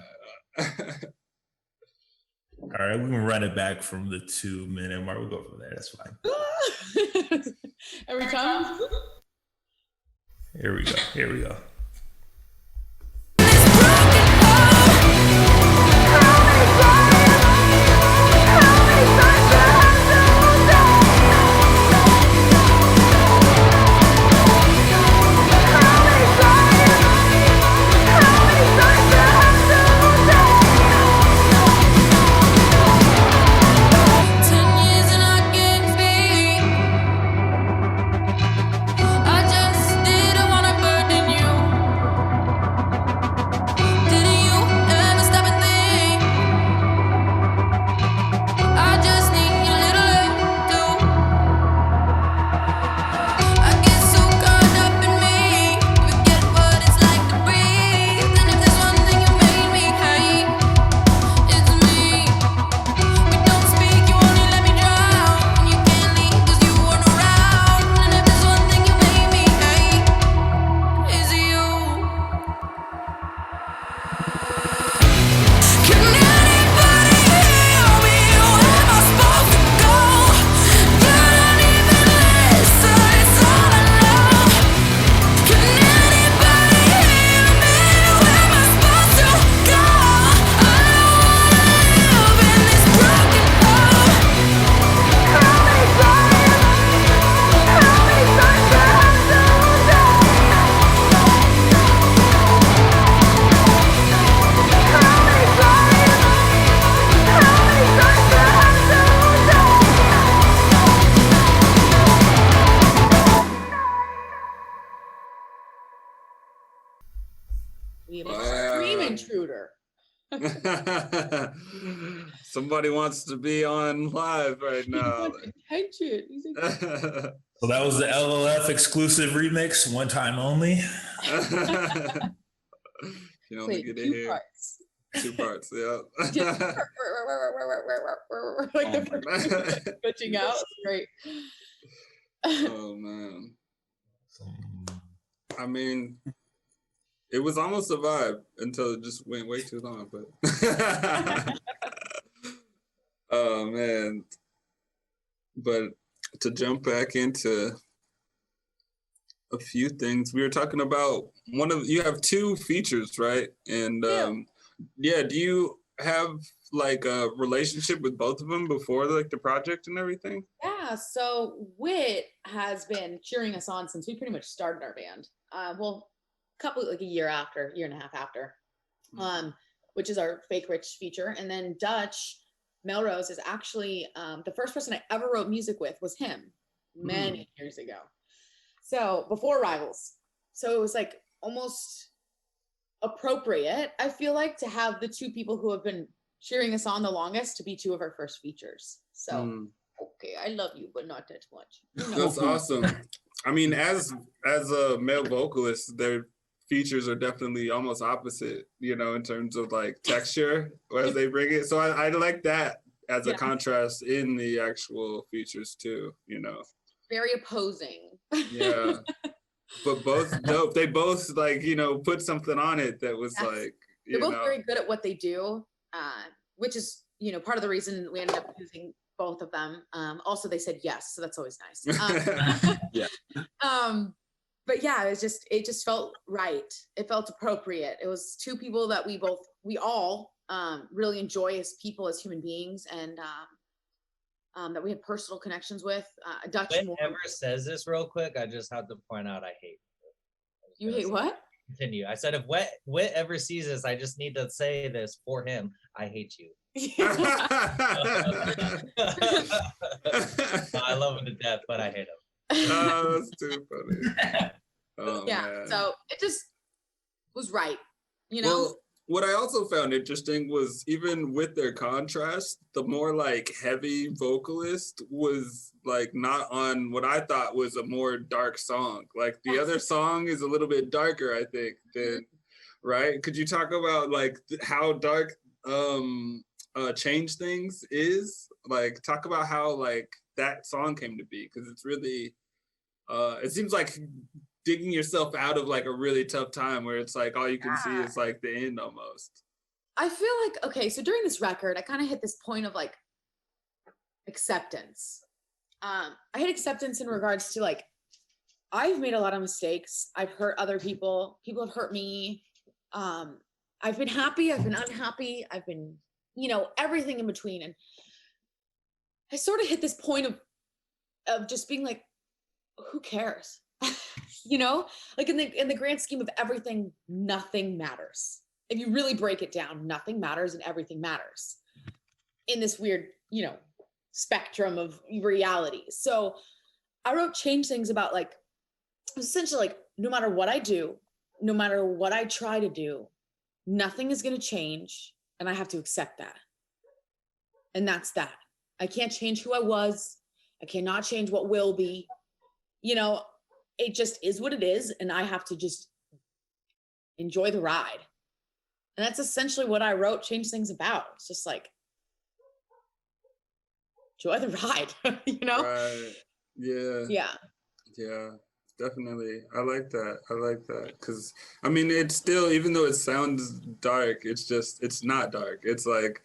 All right, we can run it back from the 2-minute mark. We'll go from there. That's fine.
Every time.
Here we go. Here we go.
I just didn't wanna burden you.
We have a stream intruder.
Somebody wants to be on live right now.
Attention. He's like,
So that was the LLF exclusive remix, one time only.
You only
wait,
get in
two
here.
parts.
2 parts, yeah.
Like the person glitching out. It's great.
Oh man. I mean, it was almost a vibe until it just went way too long, but oh man. But to jump back into a few things, we were talking about you have 2 features, right? And yeah, do you have like a relationship with both of them before like the project and everything?
Yeah, so Wit has been cheering us on since we pretty much started our band. Well, a year and a half after, which is our Fake Rich feature. And then Dutch Melrose is actually the first person I ever wrote music with was him many years ago. So before Rivals. So it was like almost appropriate, I feel like, to have the 2 people who have been cheering us on the longest to be 2 of our first features. So okay, I love you, but not that much.
That's awesome. I mean, as a male vocalist, their features are definitely almost opposite, you know, in terms of like texture as they bring it. So I like that as a contrast in the actual features too, you know.
Very opposing.
Yeah. But both dope. They both like, you know, put something on it that was like,
they're both very good at what they do, which is, you know, part of the reason we ended up using both of them. Also, they said yes, so that's always nice.
Yeah.
But yeah, it just felt right. It felt appropriate. It was 2 people that we all really enjoy as people, as human beings, and that we had personal connections with. Dutch
Whenever says this real quick, I just have to point out I hate.
You hate what?
continue. I said if Wit ever sees this, I just need to say this for him. I hate you. I love him to death, but I hate him.
Oh, that's too funny. Oh,
yeah.
man.
So it just was right, you know.
Well, what I also found interesting was even with their contrast, the more like heavy vocalist was like not on what I thought was a more dark song. Like the other song is a little bit darker, I think, than right. Could you talk about like how dark Change Things is? Like talk about how like that song came to be, because it's really it seems like digging yourself out of like a really tough time where it's like all you can see is like the end almost.
I feel like, okay, so during this record, I kind of hit this point of like acceptance. I hit acceptance in regards to like, I've made a lot of mistakes. I've hurt other people. People have hurt me. I've been happy. I've been unhappy. I've been, you know, everything in between. And I sort of hit this point of just being like, who cares? You know, like in the grand scheme of everything, nothing matters. If you really break it down, nothing matters and everything matters in this weird, you know, spectrum of reality. So I wrote Change Things about like, essentially like, no matter what I do, no matter what I try to do, nothing is going to change. And I have to accept that. And that's that. I can't change who I was. I cannot change what will be. You know, it just is what it is. And I have to just enjoy the ride. And that's essentially what I wrote Change Things about. It's just like, enjoy the ride, you know?
Right. Yeah.
Yeah.
Yeah, definitely. I like that. I like that. Because, I mean, it's still, even though it sounds dark, it's just, it's not dark. It's like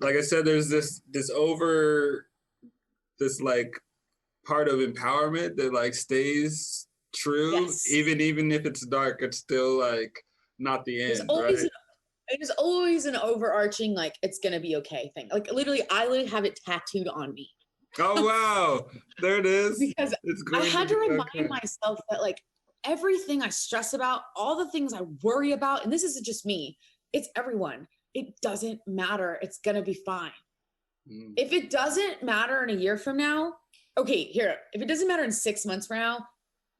I said, there's this like part of empowerment that like stays true.
Yes.
Even if it's dark, it's still like not the end, right?
There's always an overarching, like, it's going to be okay thing. Like, literally, I literally have it tattooed on me.
Oh, wow. There it is.
Because
it's
I had to remind
okay.
myself that, like, everything I stress about, all the things I worry about, and this isn't just me, it's everyone. It doesn't matter. It's going to be fine.
Mm.
If it doesn't matter in a year from now, okay, here, if it doesn't matter in 6 months from now,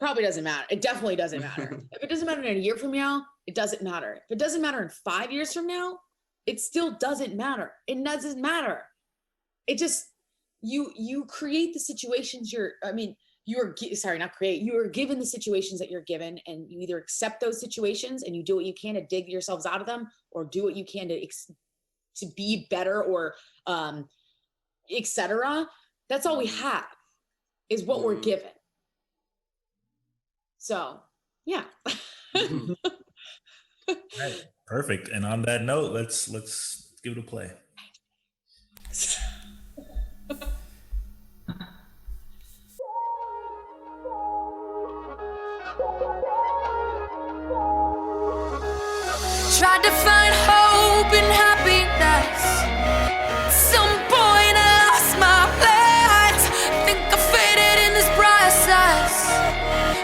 probably doesn't matter. It definitely doesn't matter. If it doesn't matter in a year from now, it doesn't matter. If it doesn't matter in 5 years from now, it still doesn't matter. It doesn't matter. It just, you create the situations you are given the situations that you're given, and you either accept those situations and you do what you can to dig yourselves out of them, or do what you can to be better, or etc. That's all we have, is what we're given. So, yeah.
Perfect. And on that note, let's give it a play.
Tried to find hope and happiness. At some point I lost my plans. Think I faded in this process,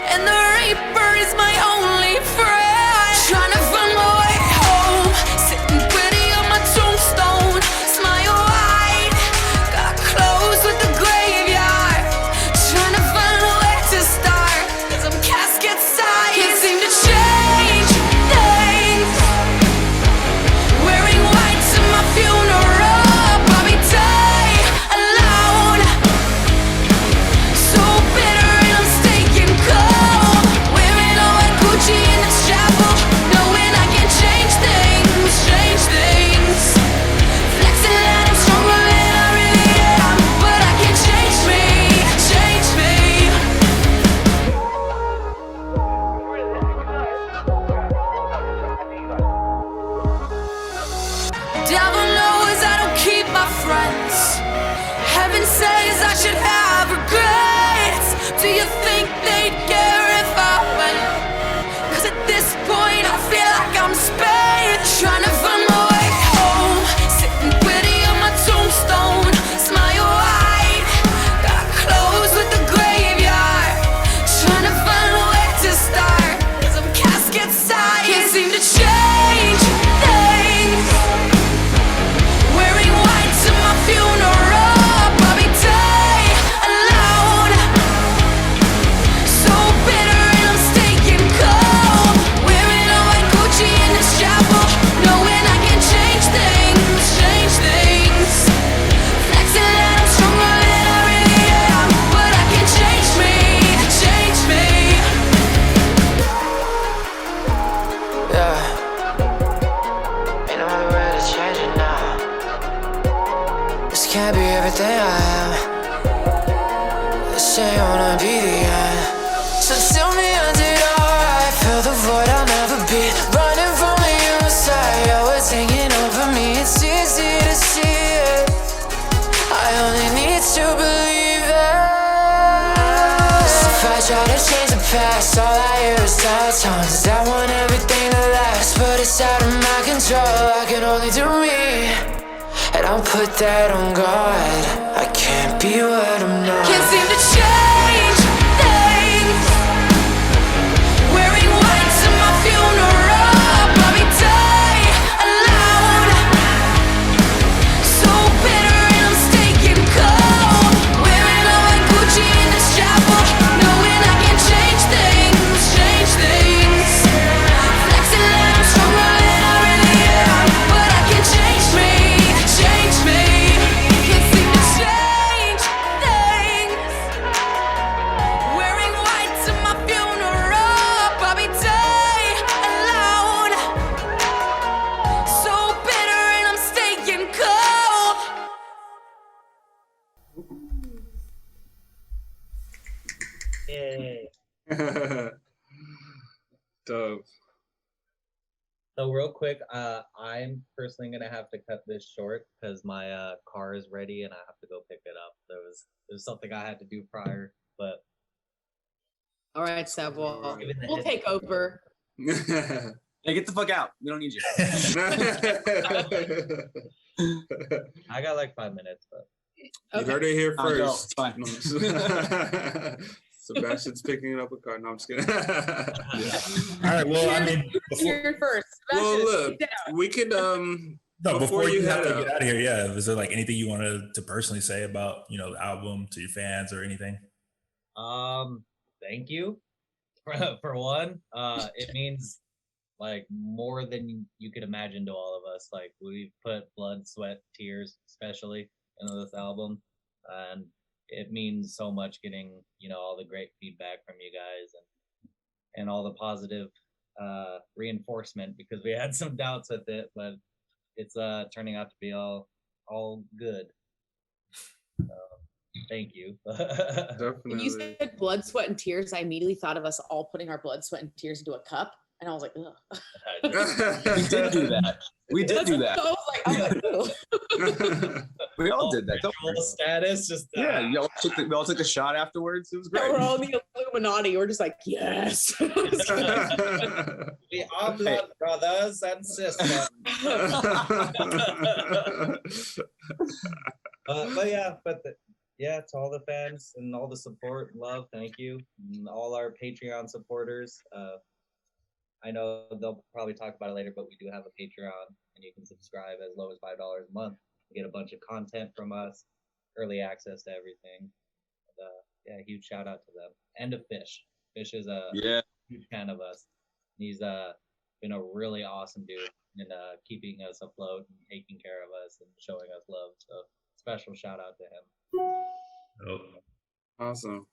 and the reaper is my only friend. Trying to find my way home, sitting pretty on my tombstone. Smile wide, got close with the graveyard. Trying to find where to start, 'cause I'm casket side. Can't seem to change things. Wearing white This can't be everything I am. They say I wanna be the end. So tell me, is it alright? Fill the void I'll never be. Running from the inside, oh, it's hanging over me. It's easy to see it. I only need to believe it. So if I try to change the past, all I hear is doubt songs. I want everything to last, but it's out of my control. I can only do me, and I'll put that on God. I can't be what I'm not. Can't seem to change things. Wearing white to my funeral, Bobby die alone. So bitter and I'm staking cold. Wearing all my Gucci in this chapel, knowing I can change things, change things. Flexing like I'm stronger than I really am, but I can change me, change me. Can't seem to change things. Wearing white to my funeral, Bobby die alone. So bitter and I'm staking cold.
Yay.
Dope.
So real quick, I'm personally gonna have to cut this short because my car is ready and I have to go pick it up. There's something I had to do prior, but
All right, Seb. Well,
Given the
we'll
heads
take over.
Hey, get the fuck out. We don't need you.
I got like 5 minutes, but
You heard it here
I'll go.
first.
It's fine.
No, I'm just- Sebastian's picking up a car. No, I'm just kidding.
All right. Well, I mean,
You're first.
Well,
Sebastian,
look,
sit down.
we could
no, before you have
head
to
out.
get out of here, yeah. Was there like anything you wanted to personally say about, you know, the album to your fans or anything?
thank you for one. It means like more than you could imagine to all of us. Like we've put blood, sweat, tears, especially into this album, and it means so much getting, you know, all the great feedback from you guys and all the positive reinforcement, because we had some doubts with it, but it's turning out to be all good. Thank you.
Definitely.
When you said blood, sweat, and tears, I immediately thought of us all putting our blood, sweat, and tears into a cup. And I was like, ugh.
We did do that. We did do that.
So I was like, ooh.
We all did that. Don't
Ritual
worry.
status, just
Yeah, we all took a shot afterwards. It was great.
We're all the Illuminati. We're just like, yes.
we are blood brothers and sisters. Yeah, to all the fans and all the support and love, thank you. And all our Patreon supporters. I know they'll probably talk about it later, but we do have a Patreon, and you can subscribe as low as $5 a month. You get a bunch of content from us, early access to everything. And, yeah, huge shout out to them. And to Fish. Fish is a huge fan of us. He's been a really awesome dude in keeping us afloat and taking care of us and showing us love. So special shout out to him.
Oh.
Awesome.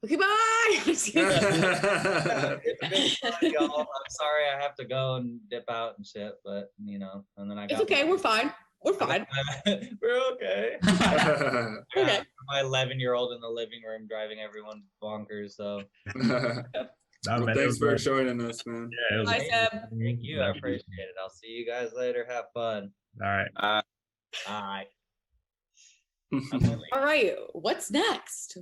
Okay, bye.
It's been fun, y'all. I'm sorry I have to go and dip out and shit, but you know, and then I got
It's okay. We're fine. We're fine.
We're okay.
Okay.
My 11-year-old in the living room driving everyone bonkers. So
Well, thanks for joining us, man.
Yeah, it was
Bye, Seb.
thank you. I appreciate it. I'll see you guys later. Have fun.
all right.
Bye.
All right. What's next?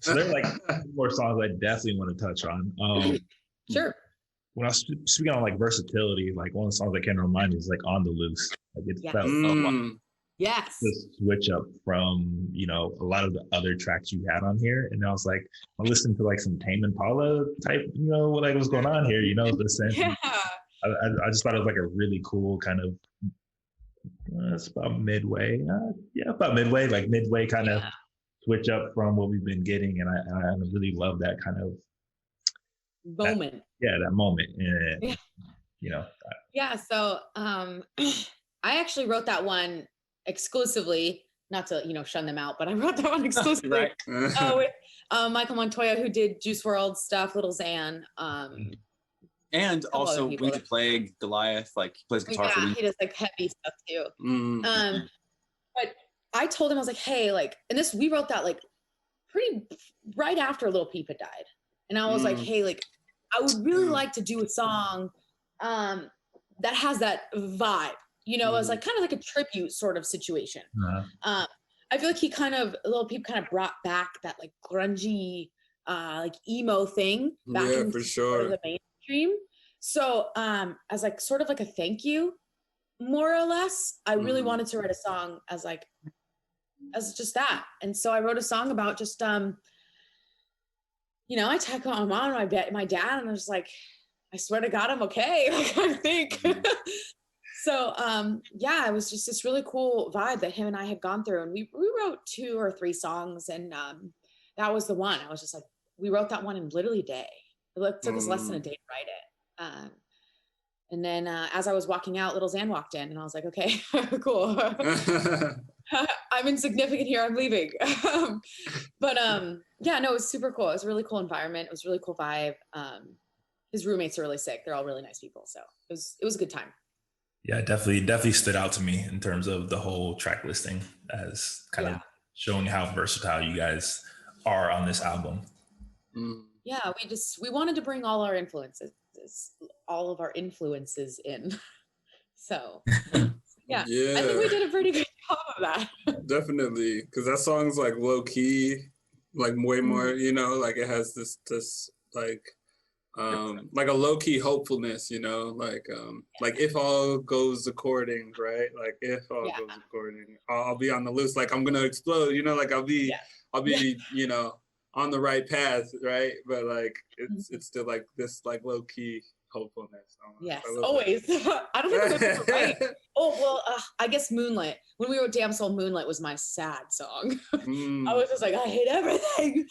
So there are like two more songs I definitely want to touch on.
Sure.
When I was speaking on like versatility, like one of the songs that came to mind is like On the Loose. Like it's
Yes.
that
Yes.
the switch up from, you know, a lot of the other tracks you had on here. And I was like, I listened to like some Tame Impala type, you know, like what's going on here, you know, the sense.
Yeah.
I just thought it was like a really cool kind of, it's about midway. About midway, like midway kind of switch up from what we've been getting. And I really love that kind of
Moment.
that moment. And, you know.
Yeah. So I actually wrote that one exclusively, not to, you know, shun them out, but I wrote that one exclusively with Michael Montoya, who did Juice WRLD stuff, Little Xan.
And also Winky Plague, Goliath, like plays guitar for me.
He does like heavy stuff too. But I told him, I was like, hey, like, and this, we wrote that like pretty right after Lil Peep had died. And I was like, hey, like, I would really like to do a song that has that vibe, you know, as like kind of like a tribute sort of situation. I feel like he kind of, Lil Peep kind of brought back that like grungy, like emo thing back into
for sure.
the mainstream. So as like sort of like a thank you, more or less, I really wanted to write a song as like, as just that. And so I wrote a song about just, you know, I texted my mom and my dad, and I was like, I swear to God, I'm okay. Like, I think. So, yeah, it was just this really cool vibe that him and I had gone through, and we wrote 2 or 3 songs, and that was the one. I was just like, we wrote that one in literally a day. It took us less than a day to write it. And then as I was walking out, little Zan walked in, and I was like, okay, cool. I'm insignificant here. I'm leaving. But yeah, no, it was super cool. It was a really cool environment. It was a really cool vibe. His roommates are really sick. They're all really nice people. So it was a good time.
Yeah, definitely stood out to me in terms of the whole track listing as kind of showing how versatile you guys are on this album.
Yeah, we wanted to bring all of our influences in. So yeah, I think we did a pretty good job of that.
Definitely, because that song's like low key, like way more, you know, like it has this like a low key hopefulness, you know, like if all goes according, right? Like if all goes according, I'll be on the loose, like I'm gonna explode, you know, like I'll be, you know, on the right path, right? But like it's still like this like low key hopefulness.
Yes, always. I don't think I've ever right. Oh well, I guess Moonlight. When we wrote Damn Soul, Moonlight was my sad song. I was just like, I hate everything.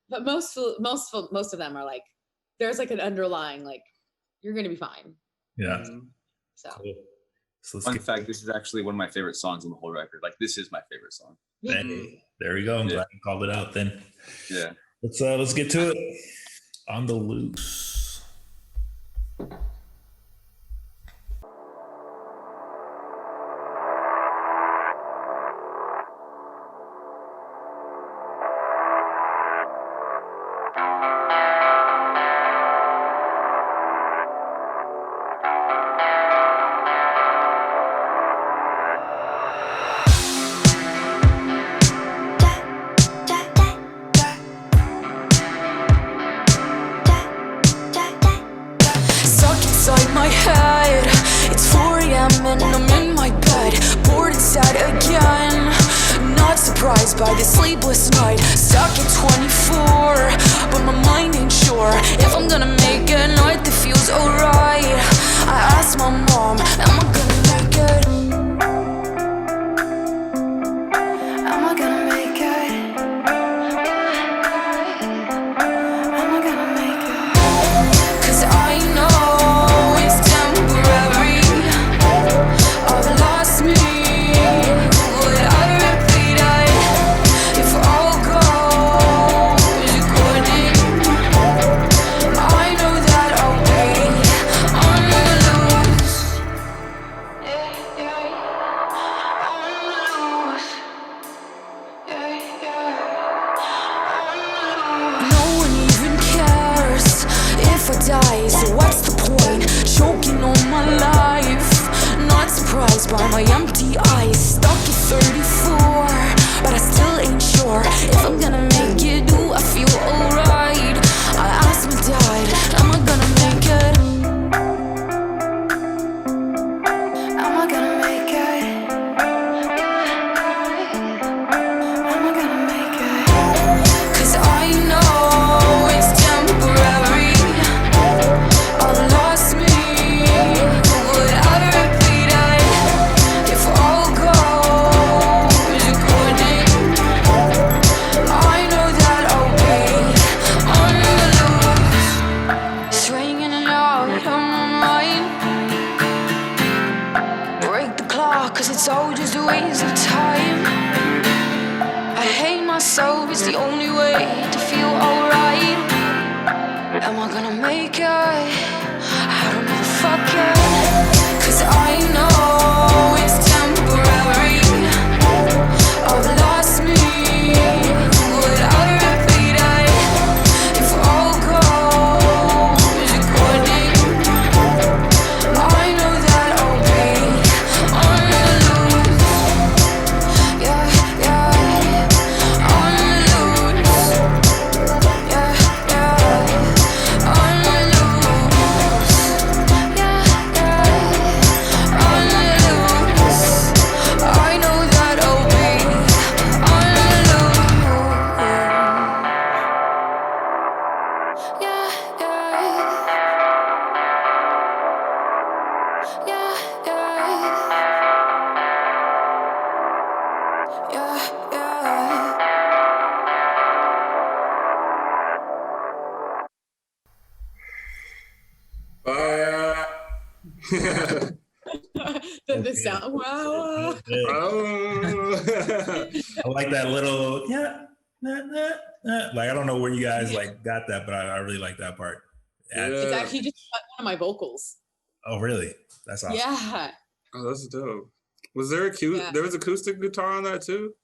But most of them are like, there's like an underlying like, you're gonna be fine.
Yeah.
So.
Cool. So
fun fact, this is actually one of my favorite songs on the whole record. Like this is my favorite song.
Hey, there we go. I'm glad you called it out then.
Yeah.
Let's get to it. On the Loose.
By the sleepless night, stuck at 24, but my mind ain't sure if I'm gonna make a night that feels alright. I asked my mom, am I gonna make it? Am I gonna make it? Am I gonna make it? 'Cause I know it's temporary. I've lost me. By my empty eyes, stuck at 34, but I still ain't sure if I'm gonna make it. Do I feel alright? I asked my dad, am I gonna make it? Am I gonna make it? Am I gonna make it? 'Cause I know it's temporary. I lost me. It's all just a waste of time. I hate myself, it's the only way to feel alright. Am I gonna make it? I don't know, fuck it. 'Cause I know it's temporary.
sound. Wow.
Oh.
I like that little like I don't know where you guys like got that, but I really like that part.
Yeah.
It's actually just one of my vocals.
Oh, really? That's awesome.
Yeah.
Oh, that's dope. Was there
Yeah.
there was acoustic guitar on that too?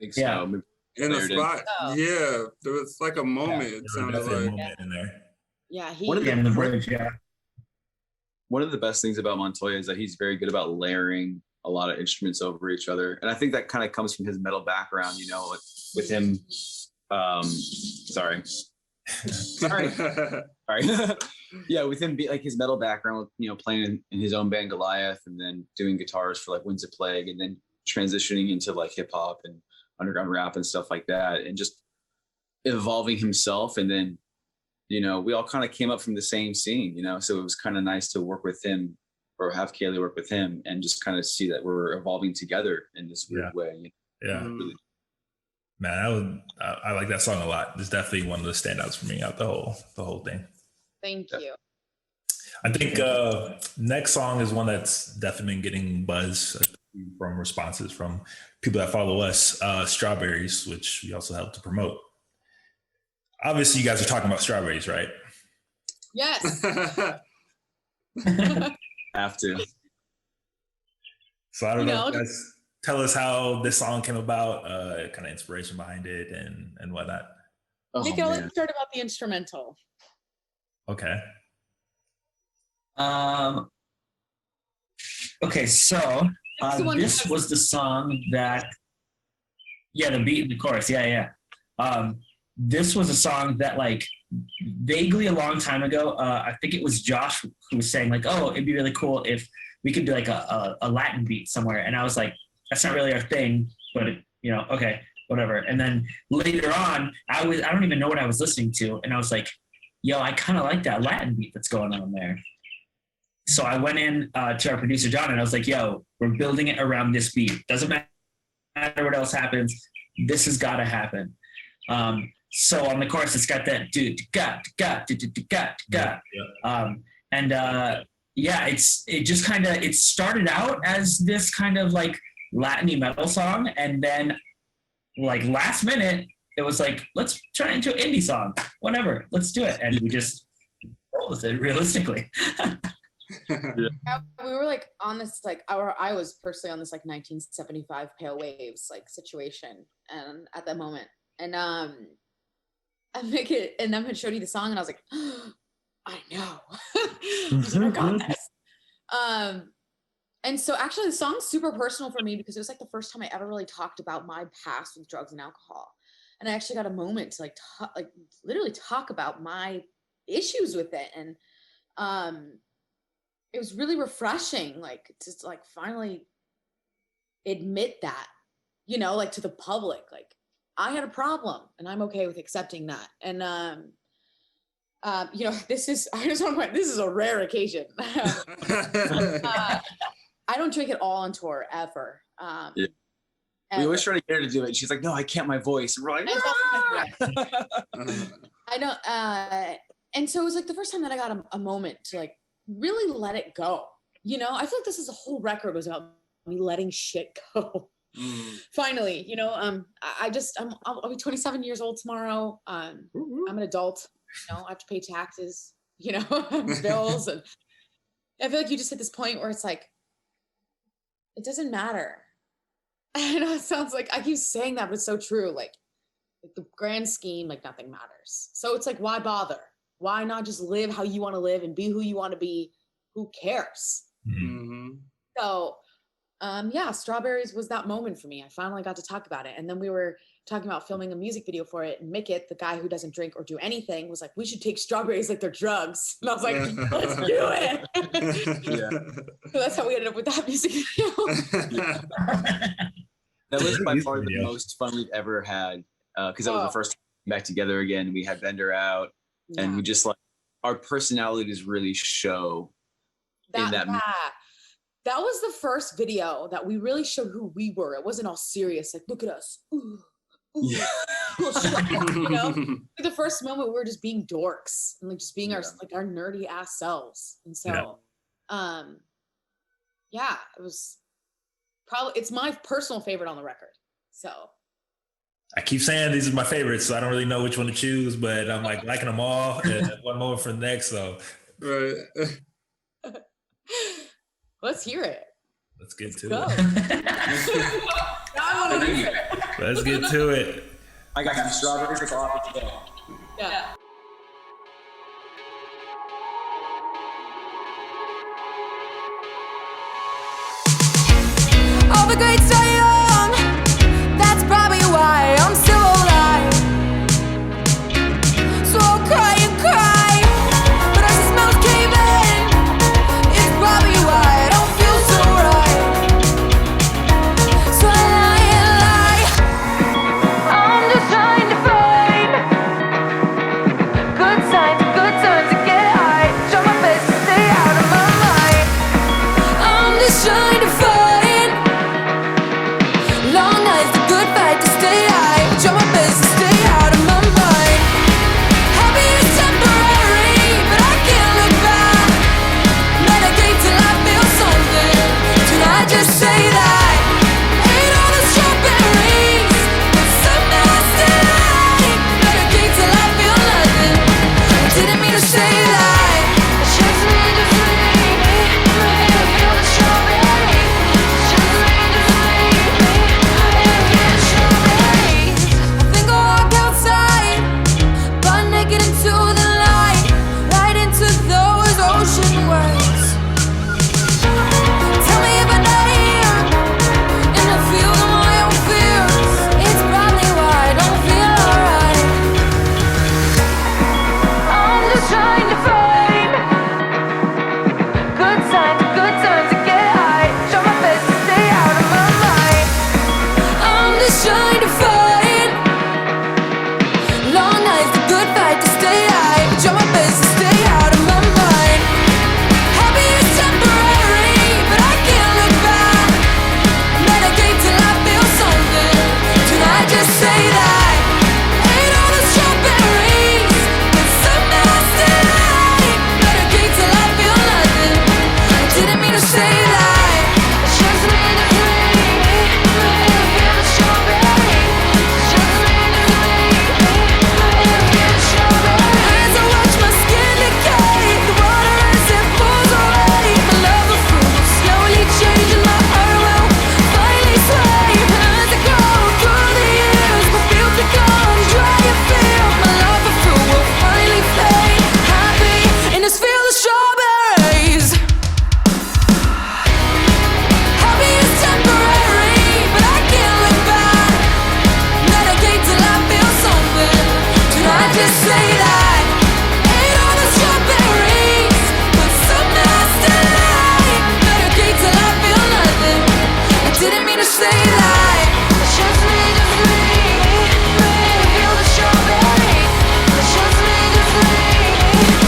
think
Yeah.
so.
In the spot?
Oh.
Yeah. There was like a moment, it
There was
sounded
definitely a
like.
moment in there.
Yeah.
One of
Yeah, in the bridge, yeah.
One of the best things about Montoya is that he's very good about layering a lot of instruments over each other. And I think that kind of comes from his metal background, you know, with him. Sorry. Yeah, with him, like his metal background, you know, playing in his own band Goliath and then doing guitars for like Winds of Plague and then transitioning into like hip hop and underground rap and stuff like that. And just evolving himself. And then, you know, we all kind of came up from the same scene, you know, so it was kind of nice to work with him or have Kaylee work with him and just kind of see that we're evolving together in this weird way.
Yeah.
Mhm.
Man, I like that song a lot. It's definitely one of the standouts for me out the whole thing.
Thank you.
I think next song is one that's definitely been getting buzz from responses from people that follow us. Strawberries, which we also help to promote. Obviously, you guys are talking about strawberries, right?
Yes.
Have to.
So I don't know. If you guys tell us how this song came about, kind of inspiration behind it, and whatnot.
Nick, let's start about the instrumental.
Okay.
Okay, so this was the song that, the beat and the chorus, this was a song that like vaguely a long time ago, I think it was Josh who was saying like, oh, it'd be really cool if we could do like a Latin beat somewhere. And I was like, that's not really our thing, but okay, whatever. And then later on, I don't even know what I was listening to. And I was like, yo, I kind of like that Latin beat that's going on there. So I went in to our producer, John, and I was like, yo, we're building it around this beat. Doesn't matter what else happens. This has got to happen. So on the chorus, it's got that it just kind of, it started out as this kind of like Latin metal song. And then like last minute, it was like, let's turn it into an indie song, whatever, let's do it. And we just roll with it realistically.
Yeah, we were like on this like I was personally on this like 1975 Pale Waves like situation and at that moment. And I make it, and then I showed you the song, and I was like, I know, I got this. And so actually, the song's super personal for me because it was like the first time I ever really talked about my past with drugs and alcohol, and I actually got a moment to like literally talk about my issues with it, and it was really refreshing, like to like finally admit that, like to the public, like. I had a problem and I'm okay with accepting that. And, this is a rare occasion. I don't drink at all on tour ever.
We always try to get her to do it. She's like, no, I can't, my voice. And we're like,
I know. And so it was like the first time that I got a moment to like really let it go. I feel like this is a whole record was about me letting shit go. Finally, I'll be 27 years old tomorrow. I'm an adult, I have to pay taxes, bills. And I feel like you just hit this point where it's like, it doesn't matter. I know it sounds like I keep saying that, but it's so true. Like the grand scheme, like nothing matters. So it's like, why bother? Why not just live how you want to live and be who you want to be? Who cares?
Mm-hmm.
So Strawberries was that moment for me. I finally got to talk about it. And then we were talking about filming a music video for it. And Mickett, the guy who doesn't drink or do anything, was like, we should take strawberries like they're drugs. And I was like, let's do it. So that's how we ended up with that music video.
That was by far the most fun we've ever had. Because that was the first time we came back together again. We had Bender out. And we just like, our personalities really show in that movie.
That was the first video that we really showed who we were. It wasn't all serious, like, look at us. Ooh,
yeah.
The first moment we were just being dorks and like just being our nerdy ass selves. And so, yeah, it was probably, it's my personal favorite on the record. So
I keep saying these are my favorites, so I don't really know which one to choose, but I'm like liking them all. And one more for the next, so
Right.
let's hear it.
let's get to
Go.
it.
I want to hear it.
Let's get to it.
I got some strawberries with off today.
Yeah.
All the greats are young, that's probably why I'm still alive. So I'll cry and cry, but as the smells came in, it's probably why I don't feel so right. So I lie and lie, I'm just trying to find good signs, good times to get high. Try my best to stay out of my mind. I'm just trying to find long nights, the good fight to stay high. Try my best to stay out of my mind. Happy is temporary, but I can't look back. Medicate till I feel something. Did I just say that? Ate all the strawberries, but somehow I stay high. Medicate till I feel nothing. I didn't mean to say that. It's just me, just me. I feel the strawberries. It's just me, just me. I think I'll walk outside, butt naked into the light, right into those ocean waves. Tell me if I am, and I feel my own fears. It's probably why I don't feel alright. I'm just trying to find good times to get high. Try my best to stay out of my mind. I'm just trying to find long nights, the good fight to stay high. Try my best to stay out of my mind. Happy is temporary, but I can't look back. Medicate till I feel something. Did I just say that? Ate all the strawberries, but somehow I stay high. Medicate till I feel nothing. I didn't mean to say that. It's just me, just me. I feel the strawberries. It's just me, just me. I feel the strawberries. As I watch my skin decay, the water as it falls away. My love of fruit will slowly change, and my heart will finally sway. As I go through the years, my fields become dry and feel. My love of fruit will finally fade. Happy in this field of strawberries. Happy is temporary, but I can't look back. Medicate till I feel something. Did I just say that? Ate all the strawberries, but somehow I stay high. Medicate till I feel nothing. I didn't mean to say that. It's just me, just me. I feel the strawberries. It's just me, just me.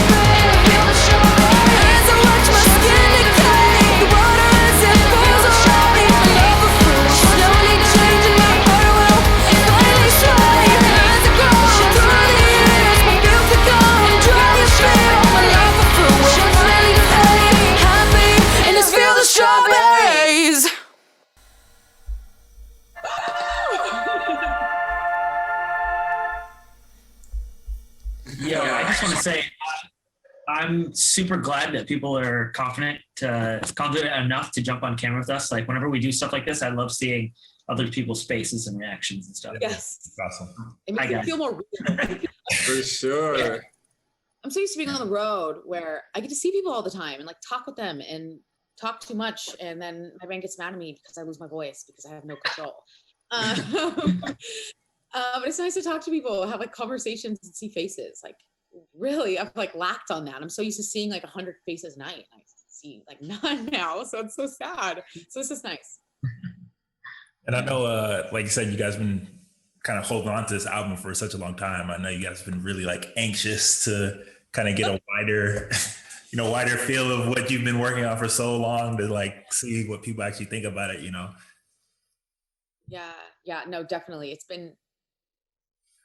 I feel the strawberries. As I watch my skin decay, the water as it falls away. My love of fruit will slowly change, and my heart will finally sway. As I go through the years, my fields become dry and feel. My love of fruit will finally fade. Happy in this field of strawberries.
Yeah, I just want to say I'm super glad that people are confident enough to jump on camera with us. Like whenever we do stuff like this, I love seeing other people's faces and reactions and stuff.
Yes.
It's awesome.
It makes
Hi,
me
guys.
feel more real.
For sure.
I'm so used to being on the road where I get to see people all the time and like talk with them and talk too much, and then my band gets mad at me because I lose my voice because I have no control. But it's nice to talk to people, have like conversations and see faces. Like really, I've like lacked on that. I'm so used to seeing like 100 faces a night. I see like none now, so it's so sad. So this is nice.
And I know, like you said, you guys been kind of holding on to this album for such a long time. I know you guys have been really like anxious to kind of get a wider, wider feel of what you've been working on for so long, to like see what people actually think about it,
Yeah, no, definitely. It's been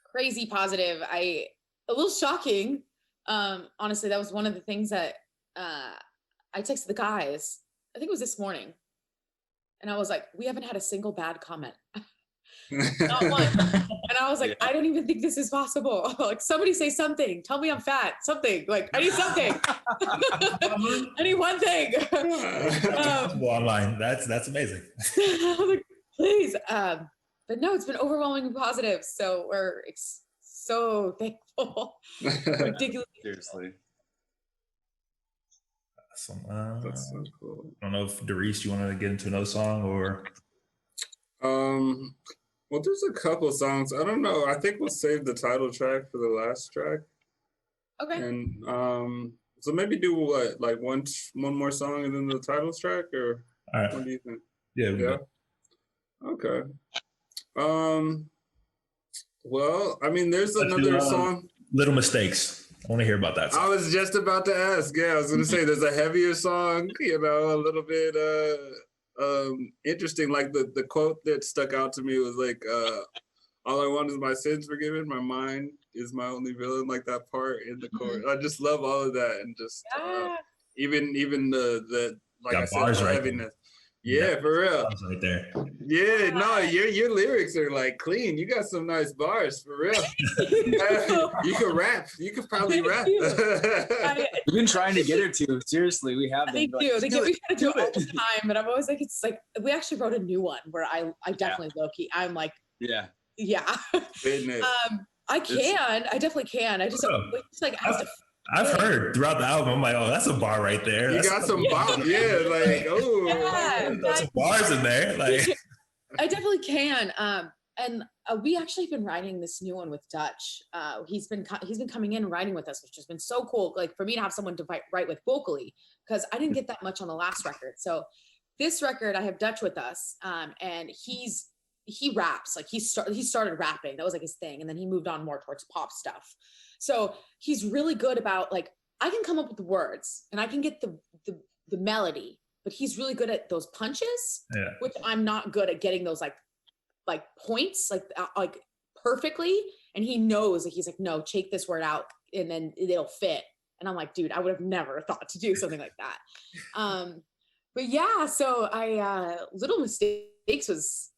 crazy positive. A little shocking. Honestly, that was one of the things that I texted the guys I think it was this morning. And I was like, we haven't had a single bad comment. Not one. And I was like, I don't even think this is possible. Like, somebody say something. Tell me I'm fat. Something. Like, I need something. I need one thing.
Online. That's amazing.
I was like, please. But no, it's been overwhelmingly positive. So we're so thankful. Ridiculous.
Seriously.
Awesome.
That's so cool.
I don't know if Darice, you wanted to get into another song or.
Well, there's a couple songs. I don't know. I think we'll save the title track for the last track.
Okay.
And so maybe do what, like one more song and then the titles track, or
All right.
what do you think?
Yeah.
Okay. Well, I mean, there's another song.
Little Mistakes. I want to hear about that song.
I was just about to ask. Yeah, I was gonna say there's a heavier song, a little bit interesting. Like the quote that stuck out to me was like, all I want is my sins forgiven, my mind is my only villain, like that part in the chorus. I just love all of that, and just even the like I said, the heaviness. Yeah, for real.
Right there.
Yeah, no, your lyrics are like clean. You got some nice bars, for real. You could rap. You could probably rap.
We've been trying to get her to. Seriously, we have.
They do. They do. We try to do it all the time, but I'm always like, it's like we actually wrote a new one where I definitely low key. I'm like, yeah. I definitely can. I just like has to.
I've heard throughout the album, I'm like, oh, that's a bar right there.
You got some bars, like,
there's some bars in there. Like,
I definitely can. And we actually have been writing this new one with Dutch. He's been coming in and writing with us, which has been so cool. Like for me to have someone to write with vocally, because I didn't get that much on the last record. So this record, I have Dutch with us, and he raps. Like he started rapping. That was like his thing, and then he moved on more towards pop stuff. So he's really good about, like, I can come up with the words and I can get the melody, but he's really good at those punches, which I'm not good at getting those like points, like perfectly. And he knows that he's like, no, take this word out and then it'll fit. And I'm like, dude, I would have never thought to do something like that. But yeah, so Little Mistakes was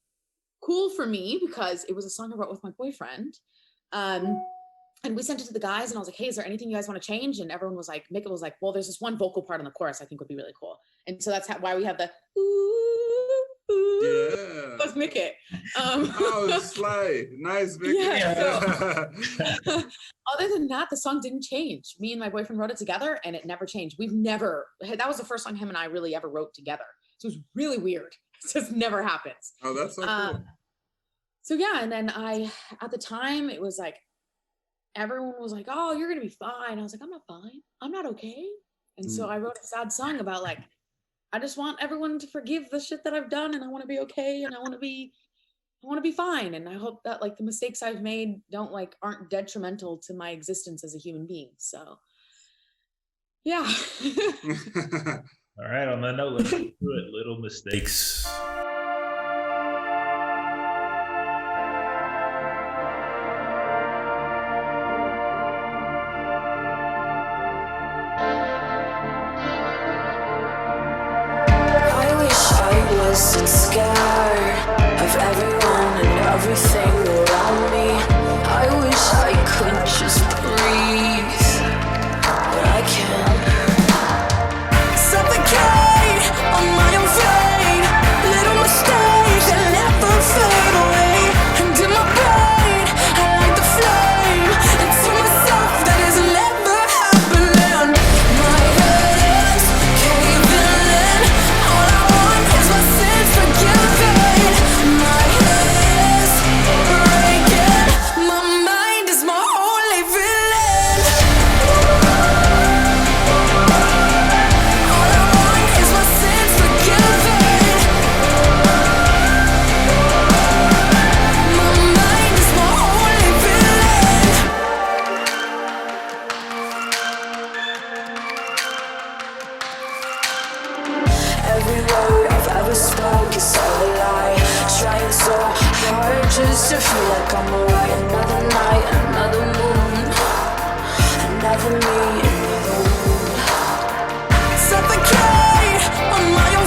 cool for me because it was a song I wrote with my boyfriend. And we sent it to the guys and I was like, hey, is there anything you guys want to change? And everyone was like, Mika was like, well, there's this one vocal part on the chorus I think would be really cool. And so that's why we have the ooh, That's Mika.
Slay. Nice, Mika.
Yeah, so, other than that, the song didn't change. Me and my boyfriend wrote it together and it never changed. That was the first song him and I really ever wrote together. So it was really weird. It just never happens.
Oh, that's so cool.
So yeah, and then at the time, it was like, everyone was like, oh, you're going to be fine. I was like, I'm not fine. I'm not okay. And so I wrote a sad song about like, I just want everyone to forgive the shit that I've done and I want to be okay and I want to be fine. And I hope that like the mistakes I've made aren't detrimental to my existence as a human being. So yeah.
All right. On that note, let's do it. Little Mistakes.
Wasn't scared of everyone and everything around me. I wish I could just breathe, but I can't. Suffocate on my own fate. Little mistakes that never fade away. And in my brain, I light the flame. And tell myself that it's never happening. My head is caving in. All I want is my sins forgiven. My head is breaking. My mind is my only villain. All I want is my sins forgiven. My mind is my only villain. Every word I've ever spoke is all a lie. Trying so hard just to feel like I'm alright. Another night, another moon, another me, another moon. Suffocate on my own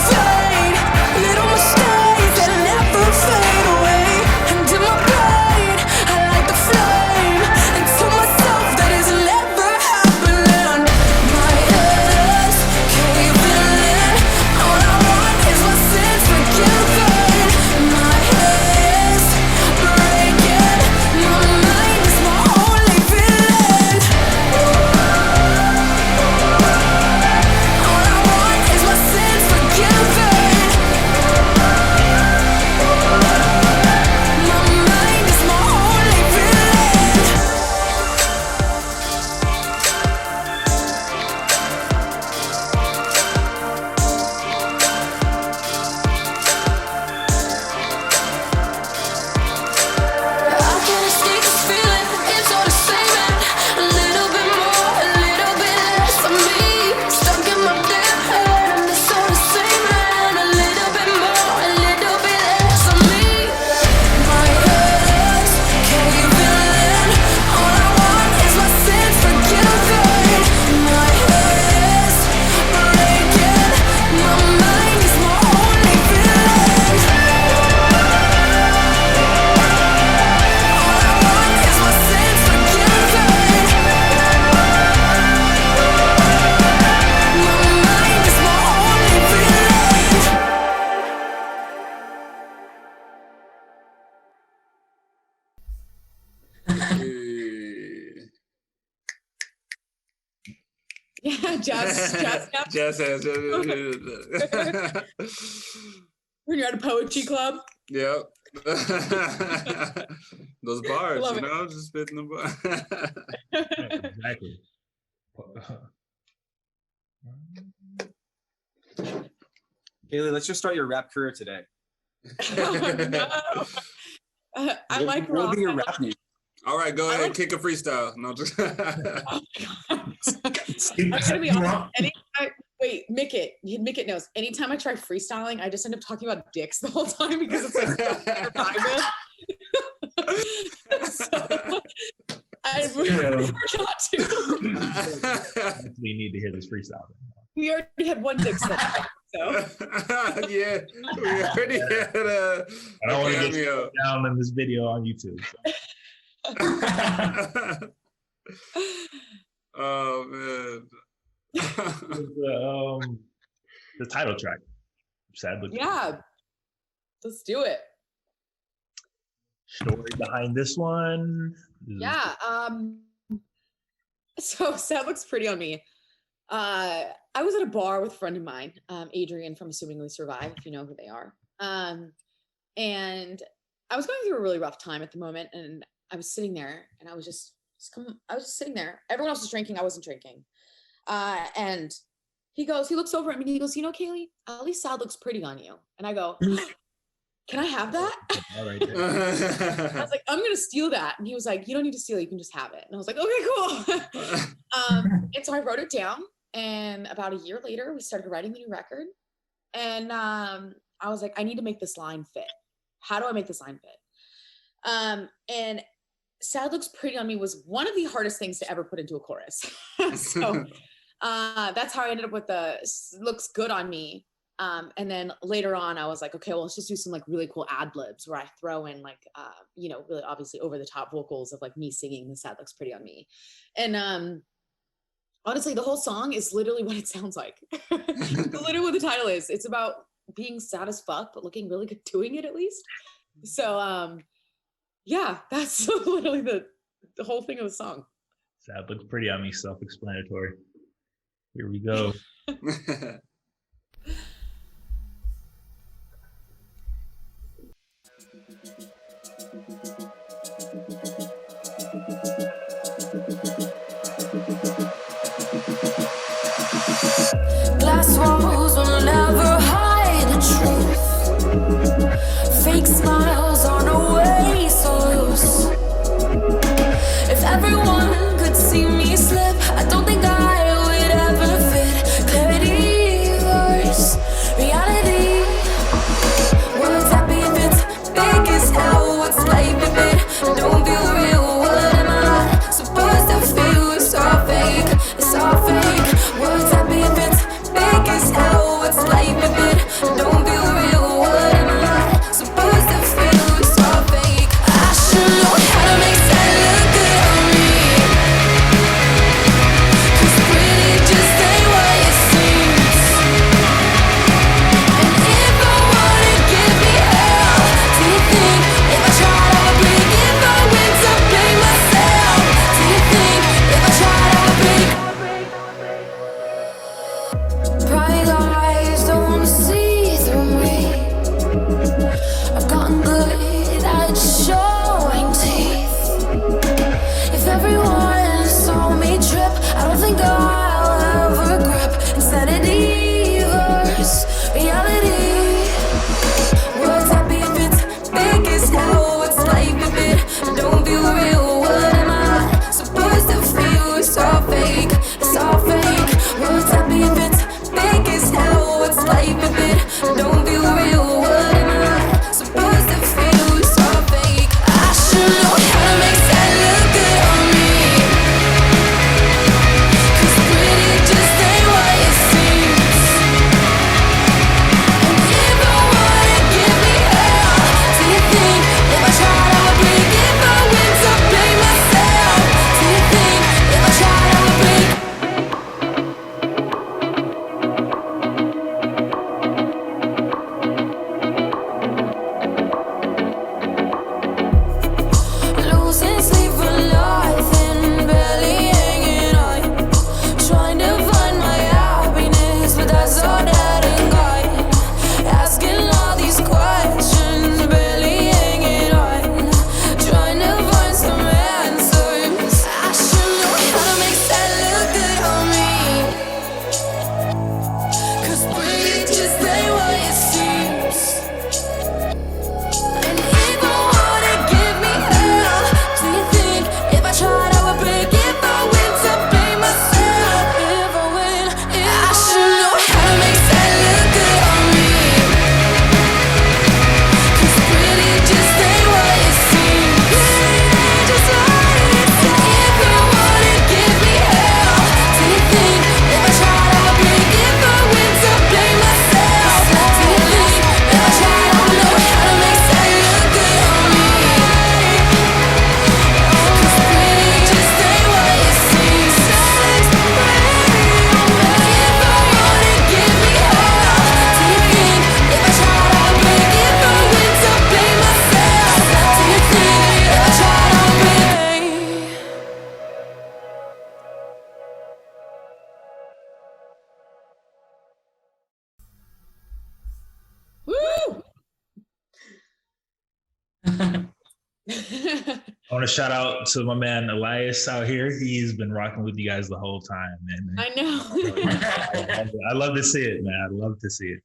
Jazz hands.
When you're at a poetry club.
Yep. Those bars,
Love
you
it.
know, just spitting the bar.
Exactly.
Haley, let's just start your rap career today.
No. I like
We'll
rock.
be your rap name.
All right, go
I
ahead,
like-
kick a freestyle. No, just
I'm gonna be honest. Wait, Mickett knows. Anytime I try freestyling, I just end up talking about dicks the whole time because it's like so I prefer not to.
We need to hear this freestyle.
We already had one dick set, so
yeah, we already had
I don't want to get
cameo.
down in this video on YouTube.
Oh man.
The title track. Sad looking.
yeah. Let's do it.
Story behind this one.
Yeah. So Sad Looks Pretty on Me. I was at a bar with a friend of mine, Adrian from Assumingly Survive, if you know who they are. And I was going through a really rough time at the moment, and I was sitting there, and I was just sitting there. Everyone else was drinking. I wasn't drinking. And he looks over at me and he goes, you know, Kaylee, at least Sad looks pretty on you. And I go, can I have that?
All right.
I was like, I'm going to steal that. And he was like, you don't need to steal it. You can just have it. And I was like, okay, cool. And so I wrote it down. And about a year later, we started writing the new record. And I was like, I need to make this line fit. How do I make this line fit? And Sad Looks Pretty on Me was one of the hardest things to ever put into a chorus. So that's how I ended up with the Looks Good on Me. And then later on, I was like, okay, well, let's just do some like really cool ad libs where I throw in like, really obviously over the top vocals of like me singing the Sad Looks Pretty on Me. And honestly, the whole song is literally what it sounds like. Literally what the title is. It's about being sad as fuck, but looking really good doing it at least. So, yeah, that's literally the whole thing of the song.
Sad Looks Pretty on Me, self-explanatory. Here we go.
Glass walls will never hide the truth. Fake smiles on a way so loose. If everyone could see me slip, I don't think I would ever fit. Clarity
I want to shout out to my man Elias out here. He's been rocking with you guys the whole time, man.
I know.
I love to see it, man. I love to see it.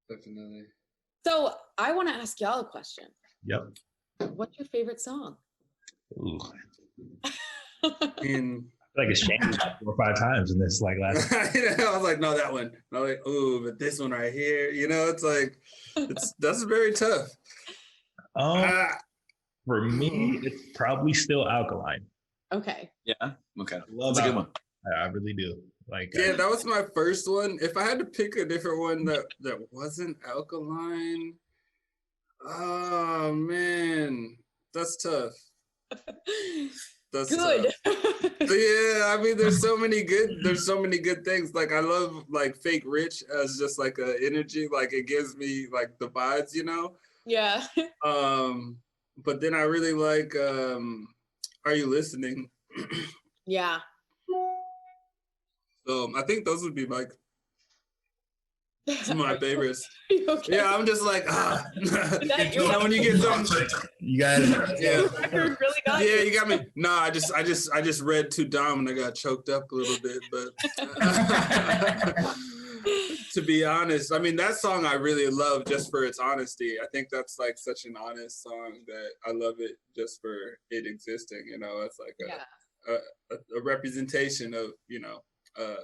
Definitely.
So I want to ask y'all a question.
Yep.
What's your favorite song?
Ooh.
And
Like it's changed 4 or 5 times in this like last.
I was like, no, that one. No, like, ooh, but this one right here, it's like, that's very tough.
For me, it's probably still Alkaline.
Okay.
Yeah. Okay.
Love
That's a good one.
I really do. Like,
Yeah, that was my first one. If I had to pick a different one that wasn't Alkaline, oh man, that's tough. That's
good.
Yeah, I mean, there's so many good things. Like I love like Fake Rich as just like a energy, like it gives me like the vibes,
Yeah.
But then I really like Are You Listening?
Yeah.
So I think those would be like some of my favorites.
Okay.
Yeah, I'm just like when you get something,
you guys.
Yeah,
really got
yeah, you got me. No, I just read too dumb and I got choked up a little bit, but to be honest, I mean that song I really love just for its honesty. I think that's like such an honest song that I love it just for it existing. It's like a representation of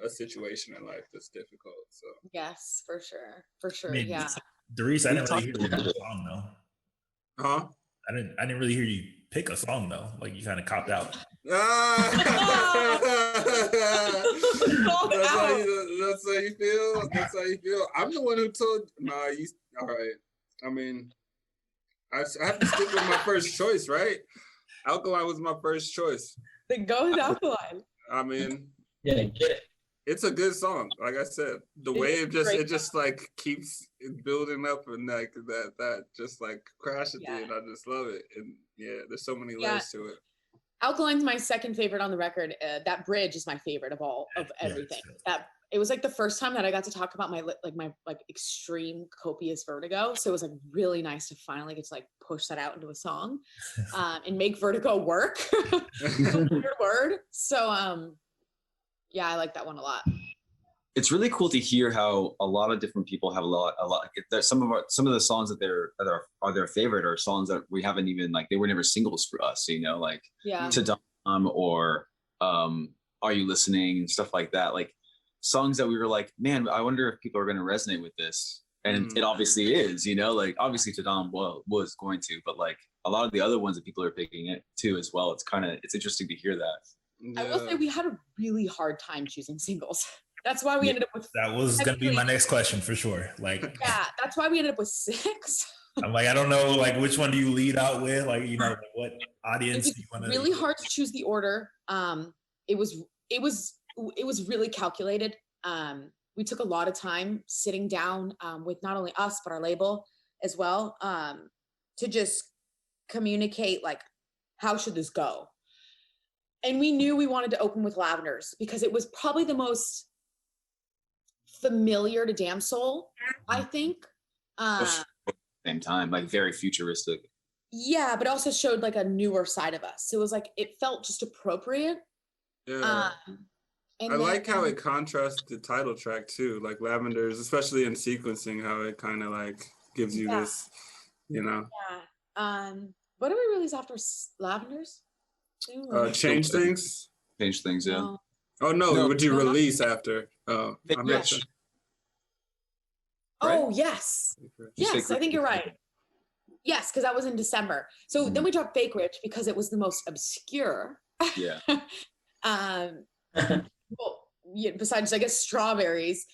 a situation in life that's difficult. So
yes, for sure.
I mean,
yeah.
Darius, I didn't really hear you pick a song though.
Huh?
I didn't really hear you pick a song though. Like you kind of copped out.
That's how you feel. That's how you feel. I'm the one who told. Nah, you. All right. I mean, I have to stick with my first choice, right? Alkaline was my first choice.
Then go with Alkaline.
I mean,
Yeah, get it.
it's a good song. Like I said, the way it just like keeps building up and like that just like crash at the end. I just love it. And yeah, there's so many layers to it.
Alkaline's my second favorite on the record. That bridge is my favorite of everything. That it was like the first time that I got to talk about my extreme copious vertigo. So it was like really nice to finally get to like push that out into a song, and make vertigo work. Weird word. So yeah, I like that one a lot.
It's really cool to hear how a lot of different people have a lot. There's some of the songs that are their favorite are songs that we haven't even like they were never singles for us. Like To Dom or Are You Listening and stuff like that. Like songs that we were like, man, I wonder if people are going to resonate with this. And it obviously is. Like obviously To Dom was going to, but like a lot of the other ones that people are picking it too as well. It's interesting to hear that.
Yeah.
I will say we had a really hard time choosing singles. That's why we ended up with.
That was going to be my next question for sure. Like,
yeah, that's why we ended up with 6.
I'm like, I don't know, like, which one do you lead out with? Like, like, what audience do you want to?
Really hard to choose the order. It was really calculated. We took a lot of time sitting down with not only us but our label as well, to just communicate like, how should this go? And we knew we wanted to open with Lavenders because it was probably the most familiar to Damn Soul, I think.
Same time, like very futuristic.
Yeah, but also showed like a newer side of us. So it was like, it felt just appropriate.
Yeah. I like how it contrasts the title track too, like Lavenders, especially in sequencing, how it kind of like gives you this,
Yeah. What did we release after Lavenders?
Change Things.
Change Things, yeah.
No.
Oh no, would you release after? Oh, I'm not sure.
Oh yes, yes, I think you're right. Yes, because that was in December. So then we dropped Fake Rich because it was the most obscure.
Yeah.
Well, yeah, besides I guess Strawberries,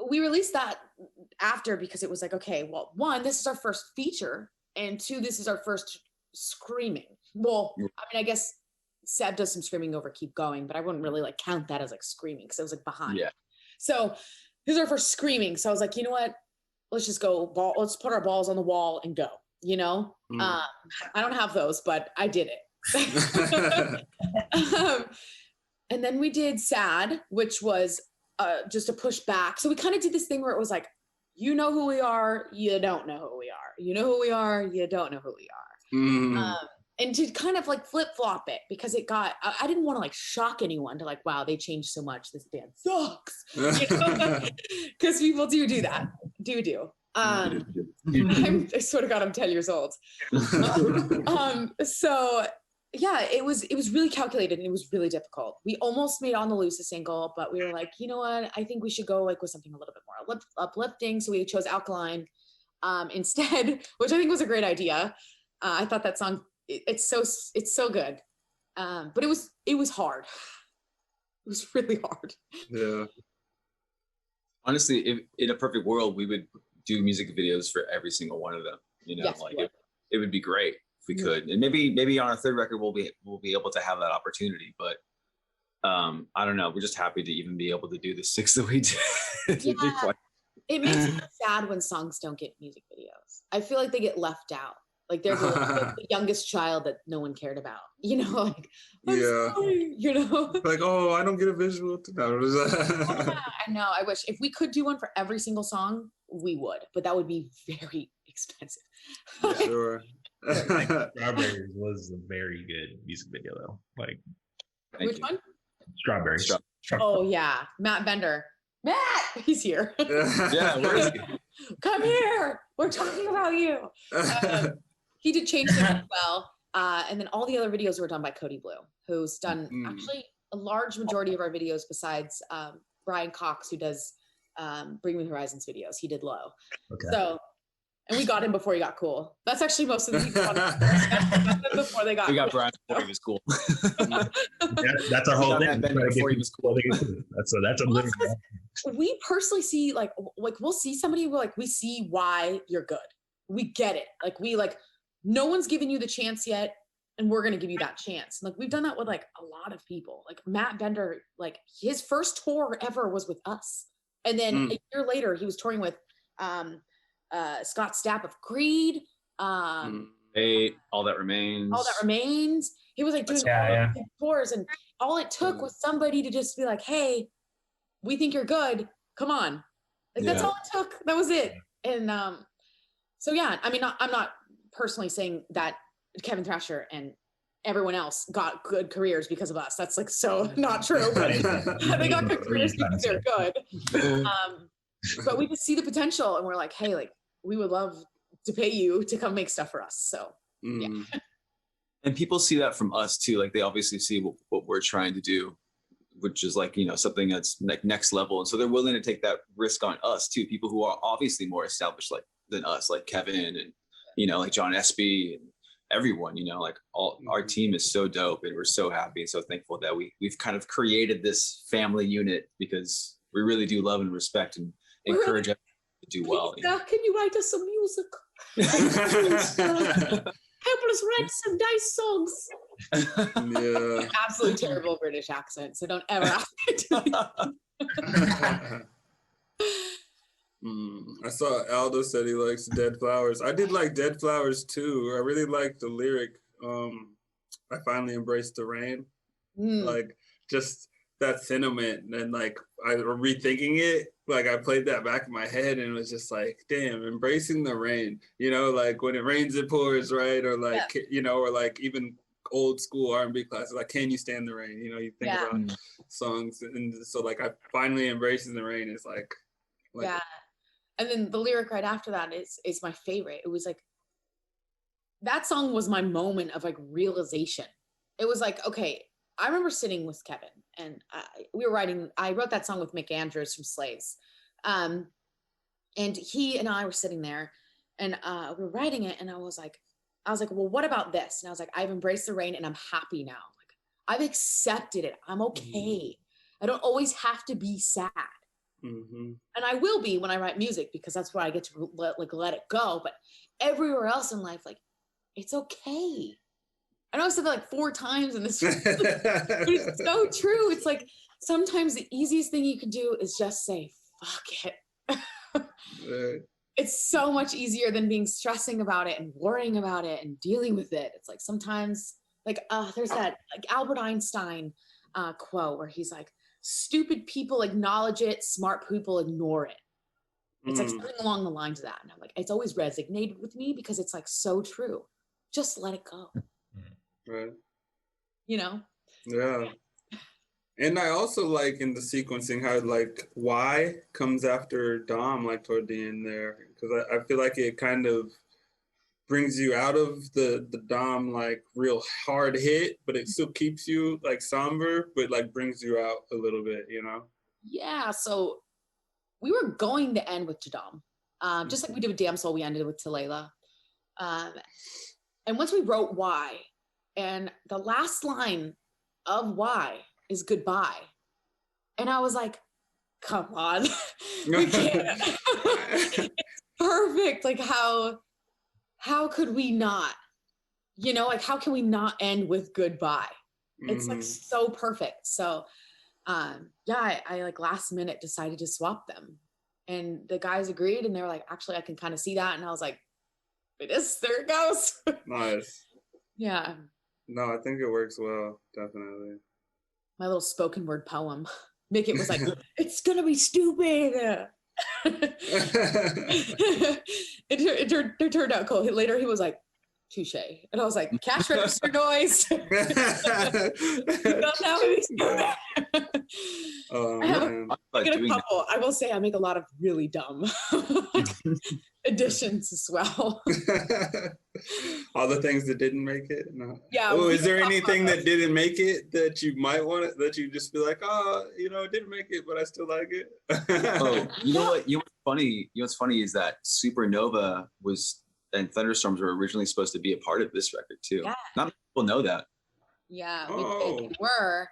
we released that after because it was like, okay, well, 1, this is our first feature, and 2, this is our first screaming. Well, I mean, I guess Seb does some screaming over Keep Going, but I wouldn't really like count that as like screaming because it was like behind.
Yeah.
So this is our first screaming. So I was like, you know what? Let's just go. Let's put our balls on the wall and go. I don't have those, but I did it. And then we did Sad, which was just a push back. So we kind of did this thing where it was like, you know who we are, you don't know who we are. You know who we are, you don't know who we are.
Mm.
And to kind of like flip flop it, because it got, I didn't want to like shock anyone to like, wow, they changed so much. This band sucks. Because people do that. I swear to God, I'm 10 years old. So yeah, it was really calculated and it was really difficult. We almost made On the Loose a single, but we were like, you know what? I think we should go like with something a little bit more uplifting. So we chose Alkaline instead, which I think was a great idea. I thought that song, it's so good. But it was hard. It was really hard.
Yeah.
Honestly, if in a perfect world, we would do music videos for every single one of them. You know,
Yes,
like it would be great if we could. And maybe on our third record we'll be able to have that opportunity. But I don't know. We're just happy to even be able to do the 6 that we did.
Yeah. It makes me sad when songs don't get music videos. I feel like they get left out. Like they're the youngest child that no one cared about. You know, like I'm sorry, you know.
Like, oh, I don't get a visual.
Yeah, I know. I wish if we could do one for every single song, we would, but that would be very expensive.
Sure.
Strawberries was a very good music video though. Like,
which one?
Strawberries.
Oh yeah, Matt Bender. Matt, he's here.
Yeah, where is he?
Come here. We're talking about you. He did change them as well. And then all the other videos were done by Cody Blue, who's done actually a large majority of our videos besides Brian Cox, who does Bring Me Horizons videos. He did Low. Okay. So, and we got him before he got cool. That's actually most of the people before they got.
We got
cool.
Brian before he was cool.
That's our whole thing.
Before he was cool.
That's a living.
We personally see like we'll see somebody we see why you're good. We get it. No one's given you the chance yet, and we're gonna give you that chance. Like we've done that with like a lot of people. Like Matt Bender, like his first tour ever was with us, and then a year later he was touring with Scott Stapp of Creed.
All That Remains.
All That Remains. He was like doing big tours, and all it took was somebody to just be like, "Hey, we think you're good. Come on." Like that's all it took. That was it. And so yeah, I mean, I'm not personally saying that Kevin Thrasher and everyone else got good careers because of us. That's like so not true. But they got good careers because they're good. But we just see the potential, and we're like, hey, like we would love to pay you to come make stuff for us. So yeah.
And people see that from us too. Like they obviously see what we're trying to do, which is like, you know, something that's like next level. And so they're willing to take that risk on us too. People who are obviously more established than us, like Kevin and, you know, like John Espy and everyone, you know, like our team is so dope, and we're so happy and so thankful that we've kind of created this family unit, because we really do love and respect and encourage everyone to do well.
You know? Can you write us some music? Help us write some nice songs.
Yeah.
Absolutely terrible British accent, so don't ever ask me to.
I saw Aldo said he likes Dead Flowers. I did like Dead Flowers too. I really liked the lyric. I finally embraced the rain. Like just that sentiment, and like I rethinking it, like I played that back in my head, and it was just like, damn, embracing the rain. You know, like when it rains, it pours, right? Or like you know, or like even old school R&B classes, like Can You Stand the Rain? You know, you think about songs, and so like I finally embracing the rain is like
yeah. And then the lyric right after that is my favorite. It was like, that song was my moment of like realization. It was like, okay, I remember sitting with Kevin, and I wrote that song with Mick Andrews from Slaves. And he and I were sitting there, and we were writing it, and I was like, well, what about this? And I was like, I've embraced the rain and I'm happy now. Like I've accepted it. I'm okay. I don't always have to be sad. And I will be when I write music, because that's where I get to let it go. But everywhere else in life, like, it's okay. I know I've said that like 4 times in this, but it's so true. It's like sometimes the easiest thing you can do is just say, fuck it. It's so much easier than stressing about it and worrying about it and dealing with it. It's like sometimes, like, there's that like Albert Einstein quote where he's like, stupid people acknowledge it, smart people ignore it. It's like something along the lines of that. And I'm like, it's always resonated with me because it's like so true. Just let it go.
Right.
You know?
Yeah. And I also like in the sequencing how like why comes after Dom, like toward the end there. Because I feel like it kind of brings you out of the Dom like real hard hit, but it still keeps you like somber, but like brings you out a little bit, you know?
Yeah. So we were going to end with Dom. Just like we did with Damn Soul, we ended with Talayla. And once we wrote Why, and the last line of Why is goodbye. And I was like, come on, we can't. It's perfect. Like how could we not? You know, like how can we not end with goodbye? It's like so perfect. So yeah, I like last minute decided to swap them. And the guys agreed and they were like, actually, I can kind of see that. And I was like, there it goes.
Nice.
Yeah.
No, I think it works well, definitely.
My little spoken word poem. Mick, it was like, it's gonna be stupid. it turned out cool. Later he was like, touche. And I was like, cash register noise. Don't have any stupid. I get a couple. I will say I make a lot of really dumb additions as well.
All the things that didn't make it. No.
Yeah.
Oh, is there anything that didn't make it that you might want it, that you just feel like, oh, you know, it didn't make it, but I still like it?
Oh, you know what? You know what's funny? You know what's funny is that Supernova and Thunderstorms were originally supposed to be a part of this record too. Yeah. Not many people know that.
Yeah, we were.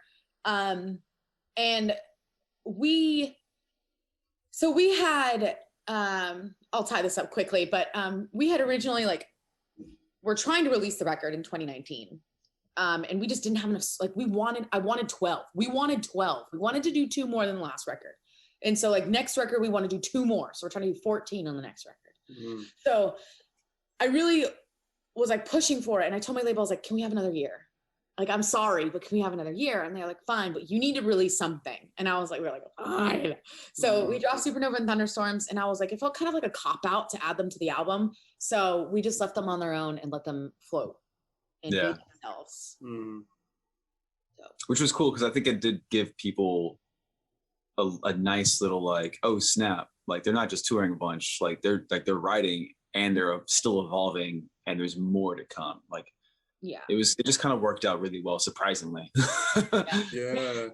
And we had I'll tie this up quickly, but we had originally we're trying to release the record in 2019. And we just didn't have enough, I wanted 12. We wanted 12. We wanted to do 2 more than the last record. And so next record, we want to do 2 more. So we're trying to do 14 on the next record. Mm-hmm. So I really was pushing for it. And I told my label, I was like, can we have another year? I'm sorry, but can we have another year? And they're like, fine, but you need to release something. And I was like, we're like, fine. So we dropped Supernova and Thunderstorms. And I was like, it felt kind of like a cop out to add them to the album. So we just left them on their own and let them float and be themselves.
Mm.
So. Which was cool because I think it did give people a nice little oh snap. They're not just touring a bunch. They're writing and they're still evolving and there's more to come.
Yeah,
it just kind of worked out really well, surprisingly.
Yeah,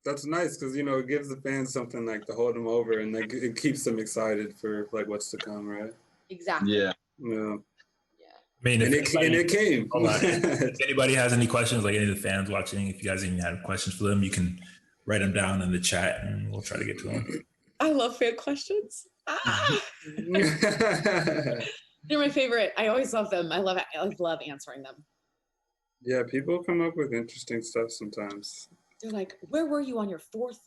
that's nice because it gives the fans something to hold them over, and it keeps them excited for what's to come, right?
Exactly.
Yeah.
Yeah.
I mean,
and it came.
If anybody has any questions, any of the fans watching, if you guys even have questions for them, you can write them down in the chat, and we'll try to get to them.
I love fan questions. They're my favorite. I always love them. I love answering them.
Yeah, people come up with interesting stuff sometimes.
They're like, where were you on your 4th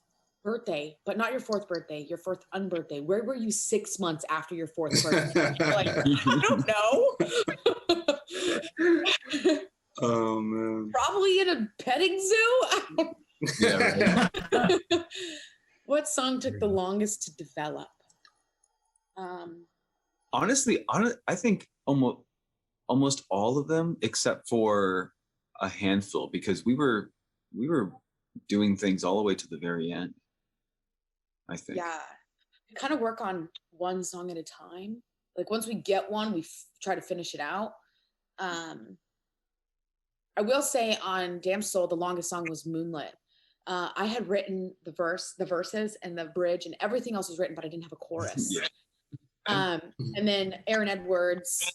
birthday? But not your 4th birthday, your 4th unbirthday. Where were you 6 months after your 4th birthday? I don't know.
Oh, man.
Probably in a petting zoo.
Yeah, right.
What song took the longest to develop?
Honestly, I think almost all of them, except for a handful, because we were doing things all the way to the very end, I think.
Yeah, we kind of work on one song at a time. Once we get one, we try to finish it out. I will say on Damn Soul, the longest song was Moonlit. I had written the verses and the bridge and everything else was written, but I didn't have a chorus.
Yeah.
And then Aaron Edwards,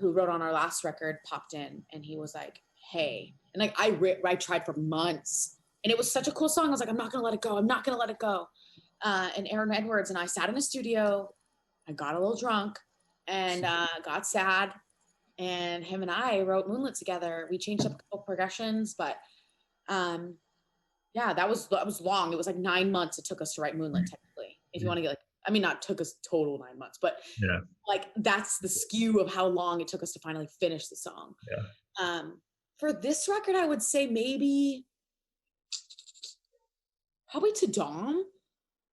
who wrote on our last record, popped in and he was like, hey, and I tried for months and it was such a cool song. I was like, I'm not going to let it go. I'm not going to let it go. And Aaron Edwards and I sat in a studio. I got a little drunk and got sad. And him and I wrote Moonlit together. We changed up a couple progressions, but yeah, that was long. It was 9 months it took us to write Moonlit technically. If you want to get not took us total 9 months, but
yeah,
that's the skew of how long it took us to finally finish the song.
Yeah.
For this record, I would say probably to Dom.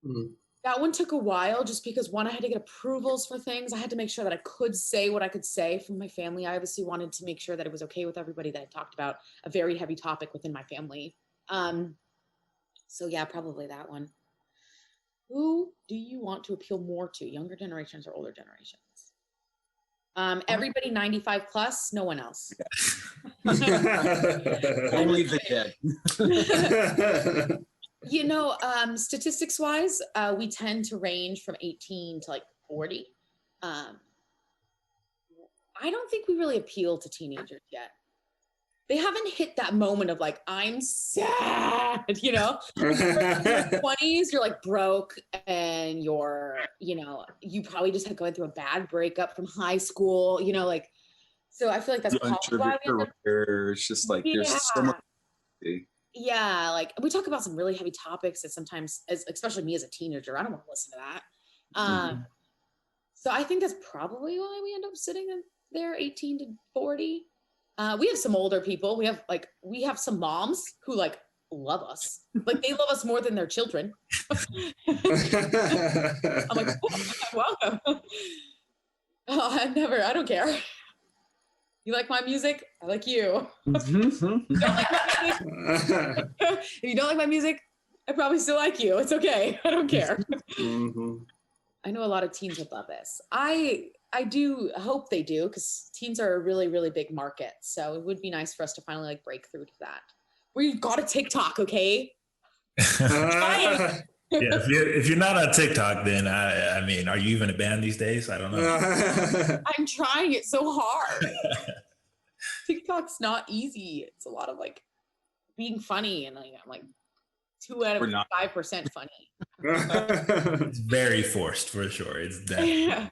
Mm-hmm.
That one took a while just because one, I had to get approvals for things. I had to make sure that I could say what I could say from my family. I obviously wanted to make sure that it was okay with everybody, that I talked about a very heavy topic within my family. So yeah, probably that one. Who do you want to appeal more to, younger generations or older generations? Everybody 95 plus, no one else.
Only the dead.
You know, statistics wise, we tend to range from 18 to like 40. I don't think we really appeal to teenagers yet. They haven't hit that moment of like, I'm sad, you know? In your 20s, you're like broke and you're, you know, you probably just had going through a bad breakup from high school, you know, like, so I feel like that's probably why we end up,
it's just like, there's so much.
Yeah, like we talk about some really heavy topics that sometimes, especially me as a teenager, I don't want to listen to that. So I think that's probably why we end up sitting there 18 to 40. We have some older people. We have some moms who like love us. Like they love us more than their children. I'm like, welcome. Oh, I don't care. You like my music? I like you. If you don't like my music, I probably still like you. It's okay. I don't care. I know a lot of teens would love this. I do hope they do, because teens are a really, really big market. So it would be nice for us to finally like break through to that. We've got a TikTok, okay?
Yeah, if you're not on TikTok, then I mean, are you even a band these days? I don't know.
I'm trying it so hard. TikTok's not easy. It's a lot of like being funny, and like, I'm like 2 out of 5% funny.
It's very forced for sure. It's definitely.
Yeah.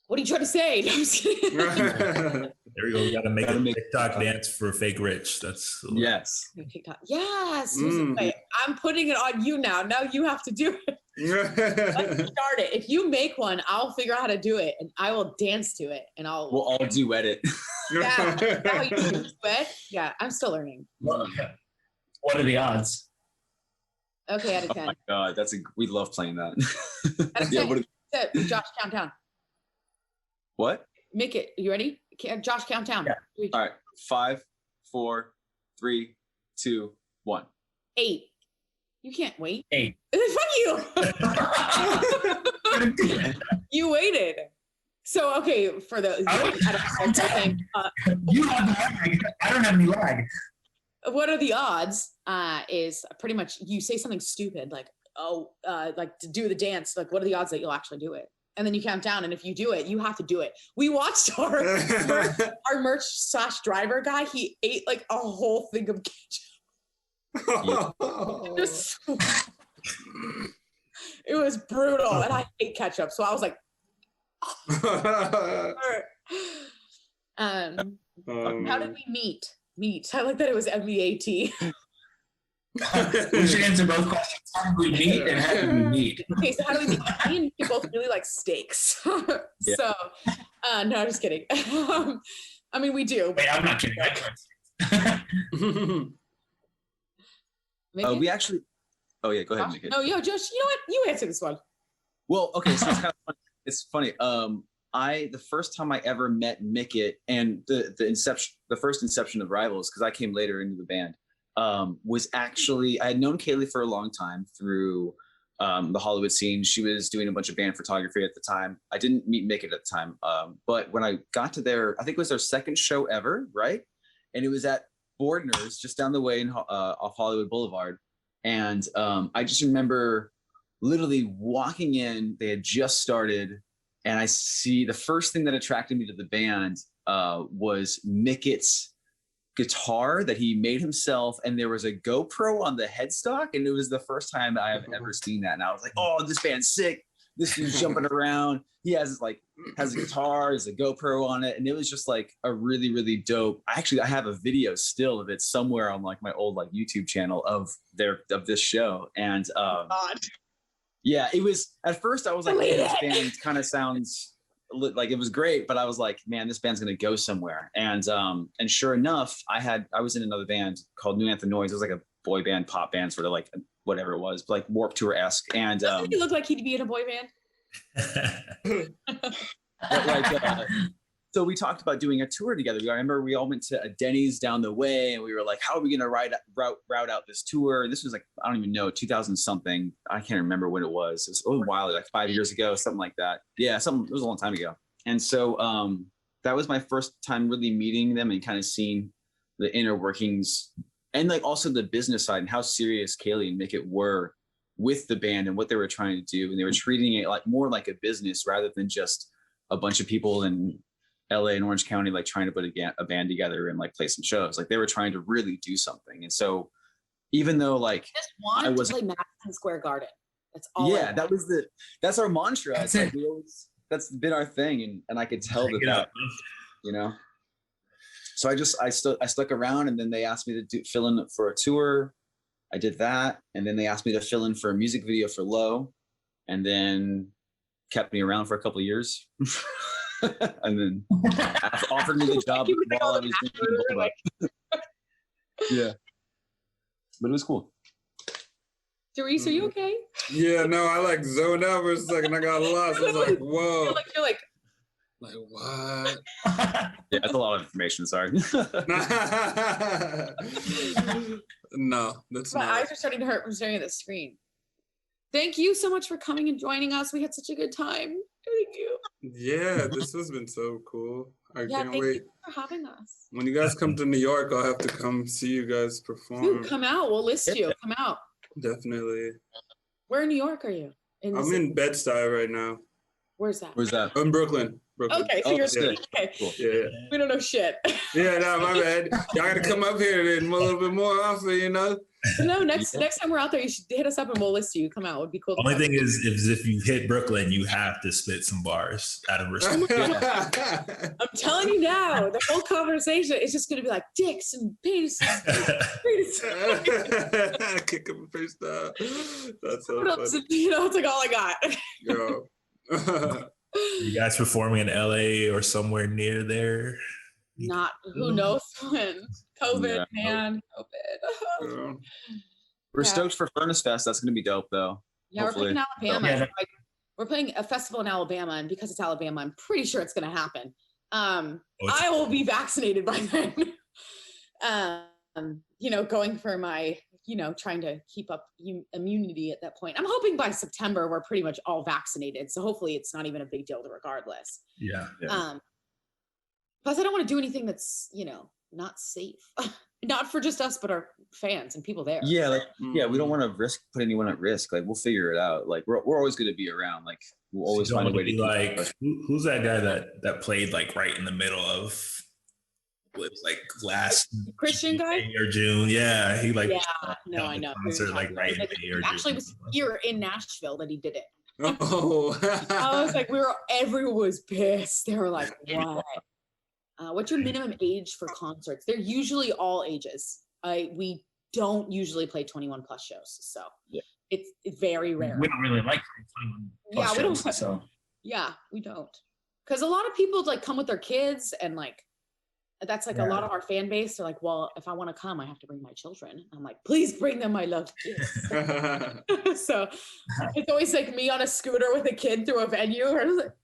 What are you trying to say? No, I'm just kidding.
There we go. We got to make a TikTok dance for Fake Rich. That's
yes.
TikTok. Yes. Wait, I'm putting it on you now. Now you have to do it. Let's start it. If you make one, I'll figure out how to do it, and I will dance to it, and
we'll all duet it.
Yeah. How you do duet? Yeah. I'm still learning.
What are the odds?
Okay, out of 10.
Oh my God, we love playing that.
Out of 10. Josh, count down.
What?
Make it. You ready? Josh, count down.
Yeah. All right. 5, 4, 3, 2, 1. 8.
You can't wait.
8.
Fuck you. You waited. So okay, for the
you have the lag. I don't have any lag.
What are the odds? Is pretty much you say something stupid like, like to do the dance. Like, what are the odds that you'll actually do it? And then you count down, and if you do it, you have to do it. We watched our merch / driver guy. He ate like a whole thing of ketchup. It was brutal, and I hate ketchup, so I was like, how did we meet? I like that it was MEAT.
We should answer both questions. How did we meet and how did we meet?
Okay, so how do we meet? Me and you both really like steaks.
Yeah.
So, no, I'm just kidding. I mean, we do.
Wait, I'm not kidding.
We actually. Oh yeah, go ahead, Mickey.
No, Josh. You know what? You answer this one.
Well, okay, so it's kind of funny. It's funny. The first time I ever met Mickett, and the first inception of Rivals, because I came later into the band, was actually, I had known Kaylee for a long time through the Hollywood scene. She was doing a bunch of band photography at the time. I didn't meet Mickett at the time, but when I got to I think it was their second show ever, right? And it was at Bordner's, just down the way off Hollywood Boulevard. And I just remember literally walking in, they had just started, and I see the first thing that attracted me to the band was Mickett's guitar that he made himself, and there was a GoPro on the headstock, and it was the first time I have ever seen that. And I was like, oh, this band's sick. This dude's jumping around. He has a guitar, has a GoPro on it, and it was just like a really, really dope. I have a video still of it somewhere on like my old like YouTube channel of this show. And yeah, it was, at first I was like, hey, this band kind of sounds like, it was great, but I was like, man, this band's gonna go somewhere. And sure enough, I was in another band called New Anthem Noise. It was like a boy band, pop band, sort of like whatever it was, like Warped Tour-esque. And
Doesn't he look like he'd be in a boy band?
but like, so we talked about doing a tour together. I remember we all went to a Denny's down the way, and we were like, how are we going to route out this tour? This was like, I don't even know, 2000 something. I can't remember when it was. It was a little while, like 5 years ago, something like that. Yeah, it was a long time ago. And so that was my first time really meeting them and kind of seeing the inner workings and like also the business side and how serious Kaylee and Mick were with the band and what they were trying to do. And they were treating it like more like a business rather than just a bunch of people in LA and Orange County, like trying to put a band together and like play some shows. Like they were trying to really do something. And so even though like
just wanted to play Madison Square Garden. That's all.
Yeah, that's our mantra. It's like that's been our thing. And I could tell that, you know. So I stuck around, and then they asked me to fill in for a tour. I did that, and then they asked me to fill in for a music video for Low, and then kept me around for a couple of years. And then offered me the job while I was drinking. Yeah, but it was cool.
Therese, are you okay?
Yeah, no, I like zoned out for a second. I got lost. I was like, whoa.
You're like
what?
Yeah, that's a lot of information. Sorry.
No, that's
my
not.
eyes are starting to hurt from staring at the screen. Thank you so much for coming and joining us. We had such a good time. Thank you.
Yeah, this has been so cool. I can't wait.
Thank you for having us.
When you guys come to New York, I'll have to come see you guys perform.
Dude, come out. We'll list you. Come out.
Definitely.
Where in New York are you?
I'm in Bed-Stuy right now.
Where's that?
Where's that?
I'm in Brooklyn.
Okay, so you're okay.
Cool. Yeah.
We don't know shit.
Yeah, no, my bad. Y'all gotta come up here then a little bit more often, you know?
No, next time we're out there, you should hit us up and we'll list you. Come out. It would be cool.
Only thing is if you hit Brooklyn, you have to spit some bars out of respect.
I'm telling you now, the whole conversation is just gonna be like dicks and penises.
Kick him face down. That's so
funny. You know, it's like all I got.
Yo.
You guys performing in LA or somewhere near there?
Not who knows when. COVID, man. COVID.
We're stoked for Furnace Fest. That's gonna be dope though.
Yeah, hopefully. We're playing Alabama. We're playing a festival in Alabama, and because it's Alabama, I'm pretty sure it's gonna happen. I will be vaccinated by then. You know, going for my, you know, trying to keep up immunity at that point. I'm hoping by September we're pretty much all vaccinated. So hopefully it's not even a big deal regardless.
Yeah.
Plus I don't want to do anything that's, you know, not safe. Not for just us, but our fans and people there.
Yeah, like we don't want to put anyone at risk. Like we'll figure it out. Like we're always going to be around. Like we'll always find a way to
like who's that guy that played like right in the middle of what was like last
Christian guy
or June. Yeah, he like
no, I know.
Concert like right in May or
actually was here in Nashville that he did it.
Oh,
I was like, everyone was pissed. They were like, what? What's your minimum age for concerts? They're usually all ages. We don't usually play 21 plus shows, so it's very rare.
We don't really like 21 plus shows, so
we don't, because a lot of people like come with their kids, and like that's like a lot of our fan base. They're like, well, if I want to come, I have to bring my children. I'm like, please bring them, I love kids. So it's always like me on a scooter with a kid through a venue, or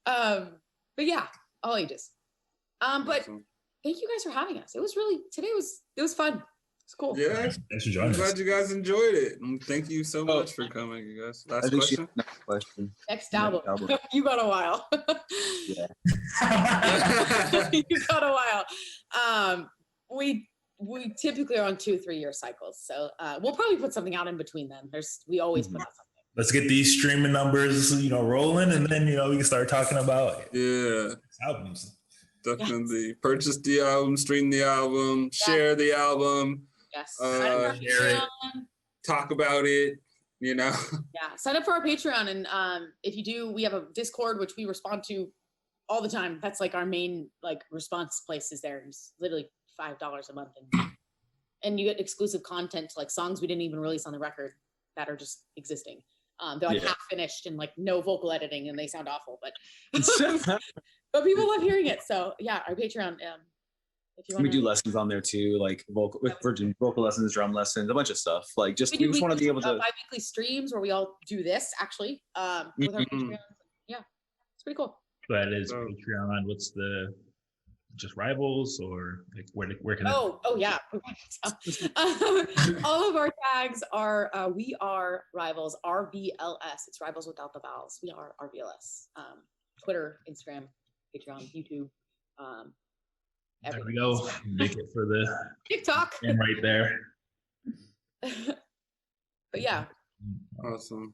but yeah, all ages. But thank you guys for having us. It was fun. It's cool.
Yeah,
thanks for joining us.
Glad you guys enjoyed it. And thank you so much for coming, you guys. Last question.
Next album. You got a while.
Yeah.
You got a while. We typically are on 2-3 year cycles, so we'll probably put something out in between then. We always put out something.
Let's get these streaming numbers, you know, rolling, and then, you know, we can start talking about albums.
Definitely purchase the album, stream the album, share the album.
Yes.
Share it. Talk about it. You know.
Yeah. Sign up for our Patreon, and if you do, we have a Discord which we respond to all the time. That's like our main like response place is there. It's literally $5 a month, and you get exclusive content like songs we didn't even release on the record that are just existing. They're like half finished and like no vocal editing, and they sound awful, but but people love hearing it. So yeah, our Patreon If you
We
want
do lessons on there too, like vocal lessons, drum lessons, a bunch of stuff. Like just we just want to be able to
bi-weekly streams where we all do this actually with our Patreons. Yeah, it's pretty cool.
That is Patreon. What's the just Rivals or like where can
yeah. All of our tags are we are Rivals, RVLS. It's Rivals without the vowels. We are RVLS. Twitter, Instagram, Patreon, YouTube.
There we go. Make it for the
TikTok.
And right there.
But yeah.
Awesome.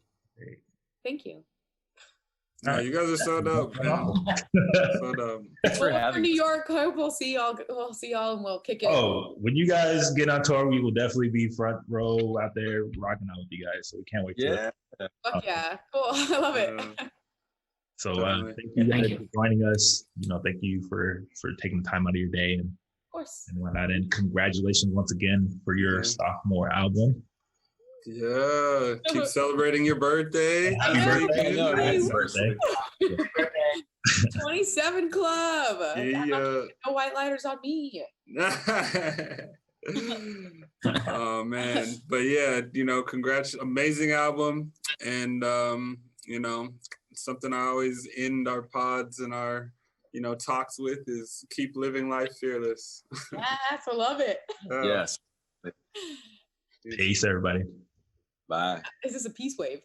Thank you.
No, you guys are so dope, man. So dope.
Thanks for having New York. Hope we'll see y'all. We'll see y'all and we'll kick it.
Oh, when you guys get on tour, we will definitely be front row out there rocking out with you guys. So we can't wait to.
Fuck yeah. Cool. I love it.
So thank you guys for joining us. Thank you for taking the time out of your day and
of course
and whatnot. And congratulations once again for your sophomore album.
Yeah, keep celebrating your birthday.
Happy birthday.
27 Club.
Yeah.
No white lighters on me.
Oh man, but yeah, congrats, amazing album, and something I always end our pods and our talks with is keep living life fearless.
Yes, I love it.
Yes.
Peace, everybody.
Bye.
Is this a peace wave?